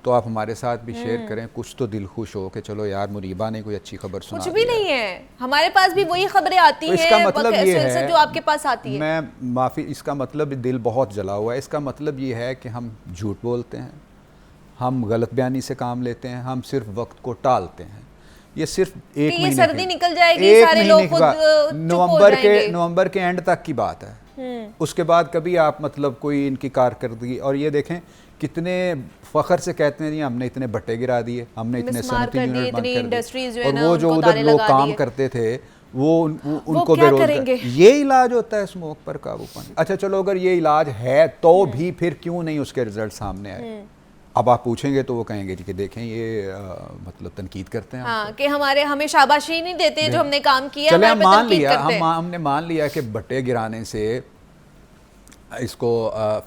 तो आप हमारे साथ भी शेयर करें। कुछ तो दिल खुश हो कि चलो यार मुनीबा ने कोई अच्छी खबर सुना। कुछ भी नहीं है, हमारे पास भी वही खबरें आती हैं। इसका मतलब ये है, जो आपके पास आती है। मैं माफ़ी, इसका मतलब दिल बहुत जला हुआ है। इसका मतलब ये है कि हम झूठ बोलते हैं, हम गलत बयानी से काम लेते हैं, हम सिर्फ वक्त को टालते हैं। ये सिर्फ एक महीने, सर्दी निकल जाएगी, सारे लोग खुद नवंबर के एंड तक की बात है। उसके बाद कभी आप मतलब कोई इनकी कारकर्दगी, और ये देखें कितने फख्र से कहते हैं जी हमने इतने भट्टे गिरा दिए, हमने इतने मिसमार सनती कर दिए, यूनिट बंद इतनी कर इंडस्ट्रीज जो दी, है और ना, वो जो उनको उधर ताले लोग लगा काम दिए। करते थे वो उनको क्या बेरोजगार। करेंगे? ये इलाज होता है स्मोक पर काबू पाने। अच्छा चलो अगर ये इलाज है तो भी फिर क्यों नहीं उसके रिजल्ट सामने आए? अब आप पूछेंगे तो वो कहेंगे जी कि देखें ये मतलब तनकीद करते हैं हाँ, कि हमें शाबाशी नहीं देते हैं जो हमने काम किया, चले हम हमारे पे मान तनकीद लिया, करते हैं। हमने मान लिया कि भट्टे गिराने से, इसको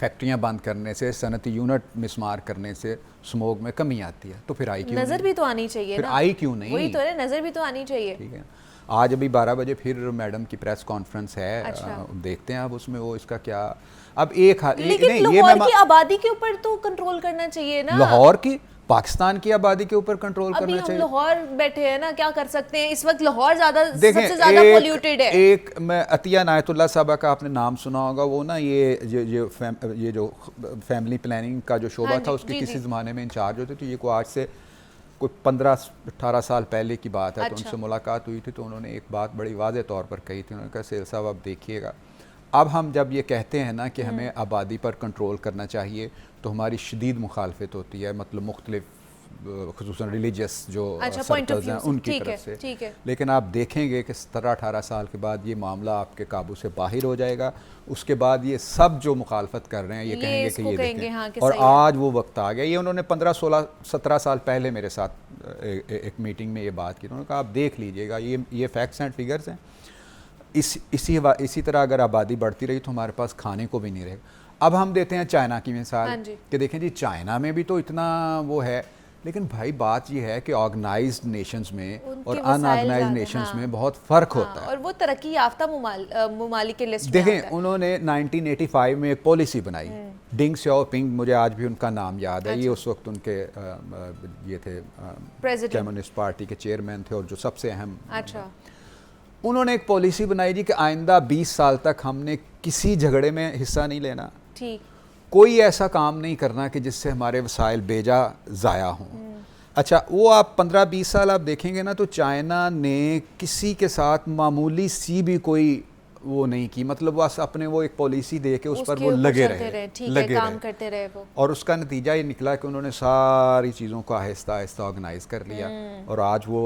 फैक्ट्रियां बंद करने से, सनती यूनिट मिसमार करने से स्मोक में कमी आती है, तो फिर आई क्यों नजर नहीं? भी तो आनी चाहिए फिर ना, आई क्यों नहीं? वही तो है, नजर भी तो आनी चाहिए। ठीक है, आज अभी 12 बजे फिर मैडम की प्रेस कॉन्फ्रेंस है। अच्छा। देखते हैं अब उसमें वो इसका क्या, अब एक लेकिन नहीं, लाहौर की आबादी के ऊपर तो कंट्रोल करना चाहिए ना। लाहौर की, पाकिस्तान की आबादी के ऊपर कंट्रोल अभी करना हम चाहिए। लाहौर बैठे हैं ना, क्या कर सकते हैं? इस वक्त लाहौर देखें, सबसे ज्यादा पोल्यूटेड है। एक मैं अतिया नायतुल्लाह साहबा का आपने नाम सुना होगा, वो ना ये जो फैमिली प्लानिंग का जो शोबा हाँ था जी, उसके जी, किसी जी। ज़माने में इंचार्ज होते, तो ये को आज से कोई 15-18 साल पहले की बात है। तो अच्छा। उनसे मुलाकात हुई थी, तो उन्होंने एक बात बड़ी वाज़ेह तौर पर कही थी। उन्होंने कहा सेल साहब आप देखिएगा, अब हम जब ये कहते हैं ना कि हमें आबादी पर कंट्रोल करना चाहिए, तो हमारी शदीद मुखालफत होती है, मतलब मुख्तलिफ खुसूसन रिलीजियस जो अच्छा, point of सर्कल्स हैं view से, उनकी ठीक तरफ है, से। ठीक है। लेकिन आप देखेंगे कि 17-18 साल के बाद ये मामला आपके काबू से बाहर हो जाएगा। उसके बाद ये सब जो मुखालफत कर रहे हैं ये कहेंगे कि इसको ये कहेंगे, देखें, हाँ, कि और सही है। आज वो वक्त आ गया। ये उन्होंने 15-16-17 साल पहले मेरे साथ एक मीटिंग में ये बात की। उन्होंने कहा आप देख लीजिएगा, ये फैक्ट्स एंड फिगर्स हैं। इसी तरह अगर आबादी बढ़ती रही तो हमारे पास खाने को भी नहीं रहेगा। अब हम देते हैं चाइना की मिसाल, हाँ जी। कि देखें जी चाइना में भी तो इतना वो है, लेकिन भाई बात ये है कि ऑर्गेनाइज्ड नेशंस में उनके और वसाइल अनऑर्गेनाइज्ड ज़्यादा, नेशंस हाँ। में बहुत फ़र्क हाँ, होता है। और वो तरक्की याफ्ता ममालिक के लिस्ट में देखें आता है। उन्होंने 1985 में एक पॉलिसी बनाई, डिंग सियाओपिंग, मुझे आज भी उनका नाम याद है। ये उस वक्त उनके ये थे President। कम्युनिस्ट पार्टी के चेयरमैन थे और जो सबसे अहम। अच्छा, उन्होंने एक पॉलिसी बनाई जी कि आइंदा 20 साल तक हमने किसी झगड़े में हिस्सा नहीं लेना, ठीक। कोई ऐसा काम नहीं करना कि जिससे हमारे वसाइल बेजा ज़ाया हों। अच्छा, वो आप 15-20 साल आप देखेंगे ना, तो चाइना ने किसी के साथ मामूली सी भी कोई वो नहीं की, मतलब बस अपने वो एक पॉलिसी दे के उस पर उसके वो ऊपर लगे चलते रहे, ठीक है, लगे काम रहे। करते रहे वो। और उसका नतीजा ये निकला कि उन्होंने सारी चीज़ों को आहिस्ता आहिस्ता ऑर्गेनाइज कर लिया, और आज वो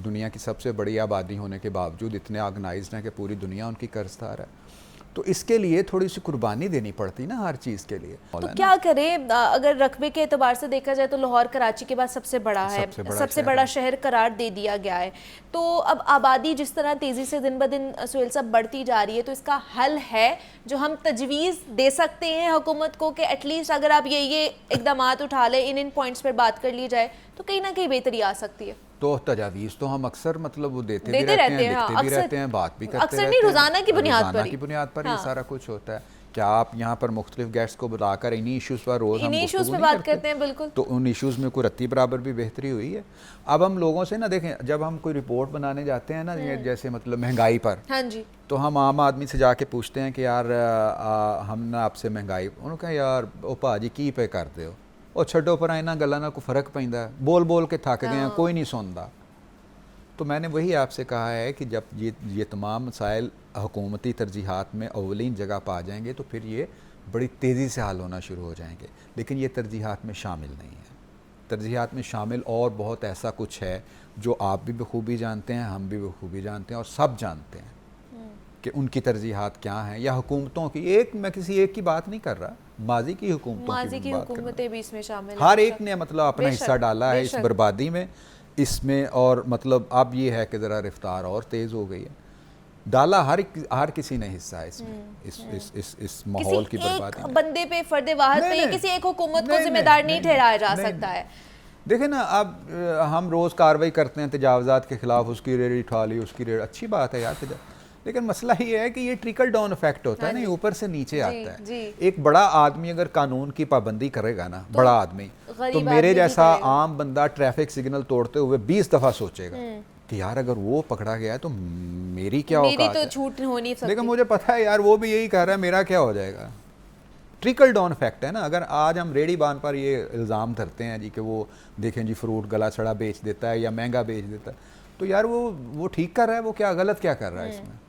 दुनिया की सबसे बड़ी आबादी होने के बावजूद इतने ऑर्गेनाइज्ड हैं कि पूरी दुनिया उनकी कर्जदार है। तो इसके लिए थोड़ी सी कुर्बानी देनी पड़ती ना हर चीज़ के लिए। तो क्या करें? अगर रकबे के एतबार से देखा जाए तो लाहौर कराची के बाद सबसे बड़ा है, सबसे बड़ा शहर करार दे दिया गया है। तो अब आबादी जिस तरह तेज़ी से दिन ब दिन सुहेल साहब बढ़ती जा रही है, तो इसका हल है जो हम तजवीज़ दे सकते हैं हुकूमत को कि एटलीस्ट अगर आप ये इकदामात उठा लें, इन पॉइंट्स पर बात कर ली जाए, तो कहीं ना कहीं बेहतरी आ सकती है। तो तजावीज़ तो हम अक्सर मतलब वो देते भी देते रहते हैं, रहते हैं, लिखते हाँ, भी अक्सर- रहते हैं, बात भी करते अक्सर रहते नहीं, हैं। रोज़ाना की बुनियाद रोज़ाना पर की बुनियाद पर हाँ। ये सारा कुछ होता है। क्या आप यहाँ पर मुख्तलिफ गेस्ट्स को बुलाकर इन्हीं इश्यूज़ पर रोज़ हम इन्हीं इश्यूज़ गुफ्तगू पे नहीं बात करते हैं, बिल्कुल। तो उन इश्यूज़ में कोई रत्ती बराबर भी बेहतरी हुई है। अब हम लोगों से ना देखें, जब हम कोई रिपोर्ट बनाने जाते हैं ना, जैसे मतलब महंगाई पर, हाँ जी, तो हम आम आदमी से जाके पूछते हैं कि यार हम ना आपसे महंगाई, उन्होंने कहा यार ओ भाजी की पे करते हो, ਉਹ ਛੱਡੋ ਪਰ ਇਹਨਾਂ ਗੱਲਾਂ ਨਾਲ ਕੋਈ फ़र्क पैंदा है, बोल बोल के थक गए हैं, कोई नहीं सुनता। तो मैंने वही आपसे कहा है कि जब ये तमाम मसाइल हुकूमती तरजीहात में अवलीन जगह पा जाएंगे तो फिर ये बड़ी तेज़ी से हल होना शुरू हो जाएंगे, लेकिन ये तरजीहात में शामिल नहीं है। तरजीहात में शामिल और बहुत ऐसा कुछ है जो आप भी बखूबी जानते हैं, हम भी बखूबी जानते हैं, और सब जानते हैं कि उनकी तरजीहात क्या हैं, या हुकूमतों की। मैं किसी एक की बात नहीं कर रहा, माजी की हुकूमतों माजी की बात कर रहा हूं। हुकूमतें भी इसमें शामिल हर हैं। एक ने मतलब अपना बेशक, हिस्सा डाला है इस बेशक। बर्बादी में, इसमें। और मतलब अब ये है कि ज़रा रफ्तार और तेज़ हो गई है, डाला हर किसी ने हिस्सा है इसमें, इस माहौल की बर्बादी एक में। बंदे पे, फर्दे वाहिद पे, किसी एक हुकूमत को जिम्मेदार नहीं ठहराया जा सकता है। देखें ना, अब हम रोज़ कार्रवाई करते हैं तजावज़ात के ख़िलाफ़, उसकी रेड उठा ली, उसकी रेड, अच्छी बात है यार, लेकिन मसला ये है कि ये ट्रिकल डाउन इफेक्ट होता है ना, ये ऊपर से नीचे आता है। एक बड़ा आदमी अगर कानून की पाबंदी करेगा ना, बड़ा आदमी, तो मेरे जैसा आम बंदा ट्रैफिक सिग्नल तोड़ते हुए 20 दफ़ा सोचेगा कि यार अगर वो पकड़ा गया तो मेरी क्या औकात है, मेरी तो छूट हो नहीं सकती। लेकिन मुझे पता है यार वो भी यही कह रहा है, मेरा क्या हो जाएगा। ट्रिकल डाउन इफेक्ट है ना। अगर आज हम रेडी बान पर ये इल्ज़ाम धरते हैं जी कि वो देखें जी फ्रूट गला सड़ा बेच देता है या महंगा बेच देता है, तो यार वो ठीक कर रहा है, वो क्या गलत क्या कर रहा है इसमें?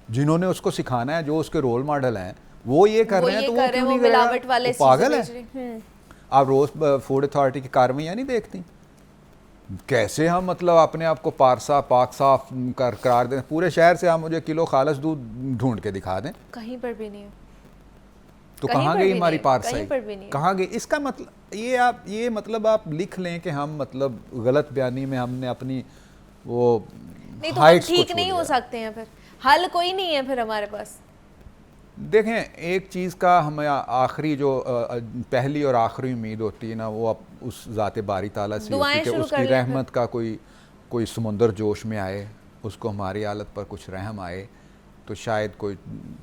जिन्होंने उसको सिखाना है, जो उसके रोल मॉडल हैं, वो ये कर रहे हैं, तो वो क्यों नहीं मिलावट करेगा? वाले वो पागल चीजें बेच रहे है। हैं। आप रोज फूड अथॉरिटी की कार्रवाइयाँ नहीं देखती? कैसे हम मतलब अपने आप को पारसा पाक साफ कर करार दें? पूरे शहर से आप मुझे किलो खालस दूध ढूंढ के दिखा दें, कहीं पर भी नहीं है। तो कहीं कहाँ पर गई भी हमारी नहीं है, पारसाई? कहीं पर भी नहीं है। कहाँ गई? इसका मतलब ये मतलब आप लिख लें कि हम मतलब गलत बयानी में हमने अपनी वो नहीं तो हम heights को ठीक छू नहीं हो लिया। सकते हैं, फिर हल कोई नहीं है फिर हमारे पास। देखें, एक चीज़ का हमें आखिरी जो पहली और आखिरी उम्मीद होती है ना, वो अब उस ज़ात बारी ताला से होती दुआएं है कि शुरू उसकी कर लें रहमत का कोई समुंदर जोश में आए, उसको हमारी हालत पर कुछ रहम आए, तो शायद कोई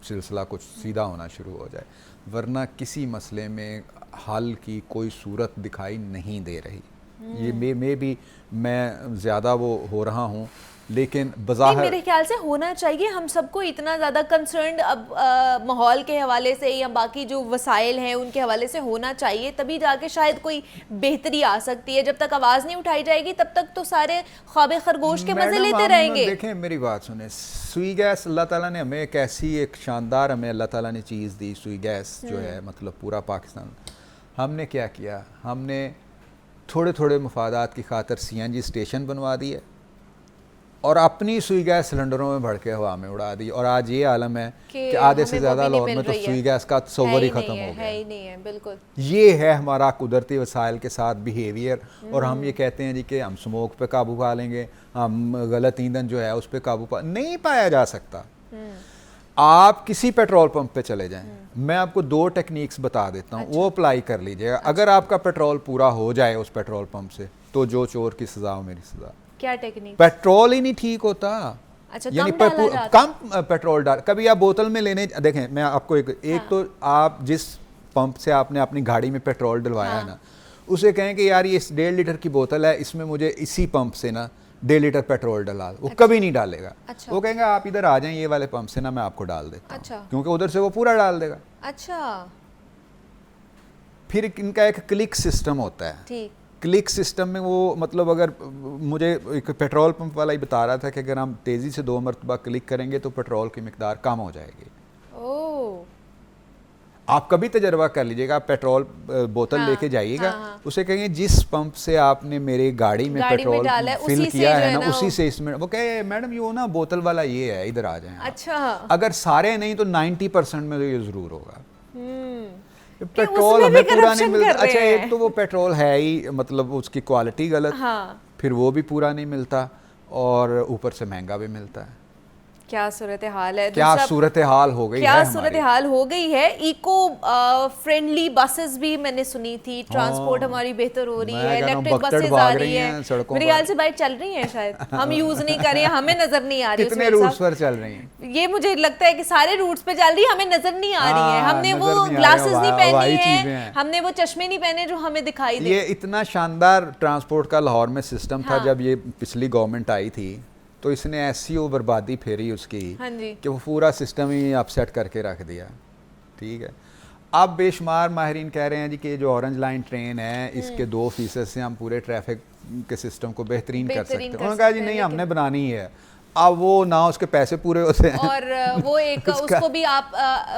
सिलसिला कुछ सीधा होना शुरू हो जाए, वरना किसी मसले में हल की कोई सूरत दिखाई नहीं दे रही। ये मे भी मैं ज़्यादा वो हो रहा हूँ, लेकिन नहीं, बज़ाहिर मेरे ख्याल से होना चाहिए। हम सबको इतना ज़्यादा कंसर्न अब माहौल के हवाले से या बाकी जो वसाइल हैं उनके हवाले से होना चाहिए, तभी जाके शायद कोई बेहतरी आ सकती है। जब तक आवाज़ नहीं उठाई जाएगी तब तक तो सारे ख्वाबे खरगोश के मज़े मैडम, लेते हम रहेंगे। देखें, मेरी बात सुने, सुई गैस अल्लाह ताला ने हमें एक ऐसी एक शानदार हमें अल्लाह ताला ने चीज़ दी, सुई गैस जो है, मतलब पूरा पाकिस्तान। हमने क्या किया? हमने थोड़े थोड़े मफादात की खातर CNG स्टेशन बनवा दिए और अपनी सुई गैस सिलेंडरों में भर के हवा में उड़ा दी, और आज ये आलम है कि आधे से हमें वो ज़्यादा भी नहीं लाहौर में मिल तो रही है। सुई गैस का तस्वर ही नहीं ख़त्म है, हो है गया। ही नहीं है, बिल्कुल। ये है हमारा कुदरती वसाइल के साथ बिहेवियर। और हम ये कहते हैं जी कि हम स्मोक पे काबू पा लेंगे, हम गलत ईंधन जो है उस पर काबू नहीं पाया जा सकता। आप किसी पेट्रोल पंप पे चले जाएं, मैं आपको 2 टेक्निक्स बता देता हूँ, वो अप्लाई कर लीजिएगा। अगर आपका पेट्रोल पूरा हो जाए उस पेट्रोल पंप से, तो जो चोर की सजा हो मेरी सजा। क्या टेक्निक? पेट्रोल ही नहीं ठीक होता। अच्छा, यानी कम डाला जाता। कम पेट्रोल डाल, कभी आप बोतल में लेने देखें, मैं आपको एक तो आप जिस पंप से आपने अपनी गाड़ी में पेट्रोल डलवाया है ना, उसे कहें कि यार ये 1.5 लीटर की बोतल है, इसमें मुझे इसी पंप से ना 1.5 लीटर पेट्रोल डला, वो कभी नहीं डालेगा। अच्छा। वो कहेंगे आप इधर आ जाएं, ये वाले पंप से ना मैं आपको डाल देता हूं। अच्छा। क्योंकि उधर से वो पूरा डाल देगा। अच्छा, फिर इनका एक क्लिक सिस्टम होता है। ठीक। क्लिक सिस्टम में वो मतलब, अगर मुझे एक पेट्रोल पंप वाला ही बता रहा था कि अगर हम तेज़ी से 2 मरतबा क्लिक करेंगे तो पेट्रोल की मिकदार कम हो जाएगी। ओह, आप कभी तजर्बा कर लीजिएगा, आप पेट्रोल बोतल लेके जाइएगा, उसे कहेंगे जिस पंप से आपने मेरी गाड़ी में पेट्रोल डाला है, फिल उसी से किया जो है है ना, ना उसी से इसमें, वो कहे मैडम ये ना बोतल वाला ये है, इधर आ जाएं आप। अच्छा। अगर सारे नहीं तो 90% में तो ये जरूर होगा। पेट्रोल उसमें हमें भी पूरा नहीं corruption मिलता। कर रहे अच्छा, हैं। एक तो वो पेट्रोल है ही मतलब उसकी क्वालिटी गलत, हाँ। फिर वो भी पूरा नहीं मिलता, और ऊपर से महंगा भी मिलता है। क्या सूरत हाल है, क्या सूरत हाल हो गई है क्या हमारी। सूरत हाल हो गई है। इको फ्रेंडली बसेस भी मैंने सुनी थी, ट्रांसपोर्ट हमारी बेहतर हो रही मैं है, कह रहा हूँ इलेक्ट्रिक बकचड़ बसेस आ भाग रही रही हैं हैं सड़कों मेरे पर। ख्याल से बाइक चल रही है, शायद हम यूज नहीं कर रहे हैं, हमें नजर नहीं आ रही। कितने सुहेल रूट्स साहब, पर चल रही हैं? ये मुझे लगता है कि सारे रूट्स पे चल रही है, हमें नजर नहीं आ रही है। हाँ, हमने नजर वो नहीं आ रही, ग्लासेस नहीं हवाई पहनी चीजें है, हैं। हमने वो चश्मे नहीं पहने जो हमें दिखाई दे। ये इतना शानदार ट्रांसपोर्ट का लाहौर में सिस्टम था हाँ। जब ये पिछली गवर्नमेंट आई थी, तो इसने ऐसी वो बर्बादी फेरी उसकी हाँ जी। कि वो पूरा सिस्टम ही अपसेट करके रख दिया। ठीक है, अब बेशुमार माहिरीन कह रहे हैं जी कि जो ऑरेंज लाइन ट्रेन है, इसके 2% से हम पूरे ट्रैफिक के सिस्टम को बेहतरीन कर सकते हैं। उन्होंने कहा जी नहीं, हमने बनानी ही है। अब वो ना उसके पैसे पूरे होते हैं और वो एक उसको भी आप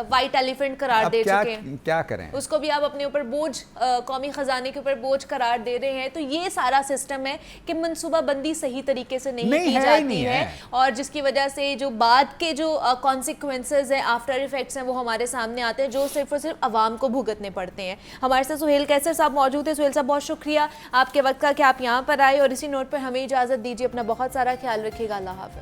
वाइट एलिफेंट करार अब दे क्या चुके हैं, क्या करें? उसको भी आप अपने ऊपर बोझ, कौमी खजाने के ऊपर बोझ करार दे रहे हैं। तो ये सारा सिस्टम है कि मनसूबाबंदी सही तरीके से नहीं की जाती है, और जिसकी वजह से जो बाद के जो कॉन्सिक्वेंसेज हैं, आफ्टर इफेक्ट्स हैं, वो हमारे सामने आते हैं, जो सिर्फ और सिर्फ आवाम को भुगतने पड़ते हैं। हमारे साथ सुहेल कैसर साहब मौजूद है। सुहेल साहब, बहुत शुक्रिया आपके वक्त का कि आप यहाँ पर आए, और इसी नोट पर हमें इजाज़त दीजिए। अपना बहुत सारा ख्याल रखिएगा। अल्लाह हाफ़िज़।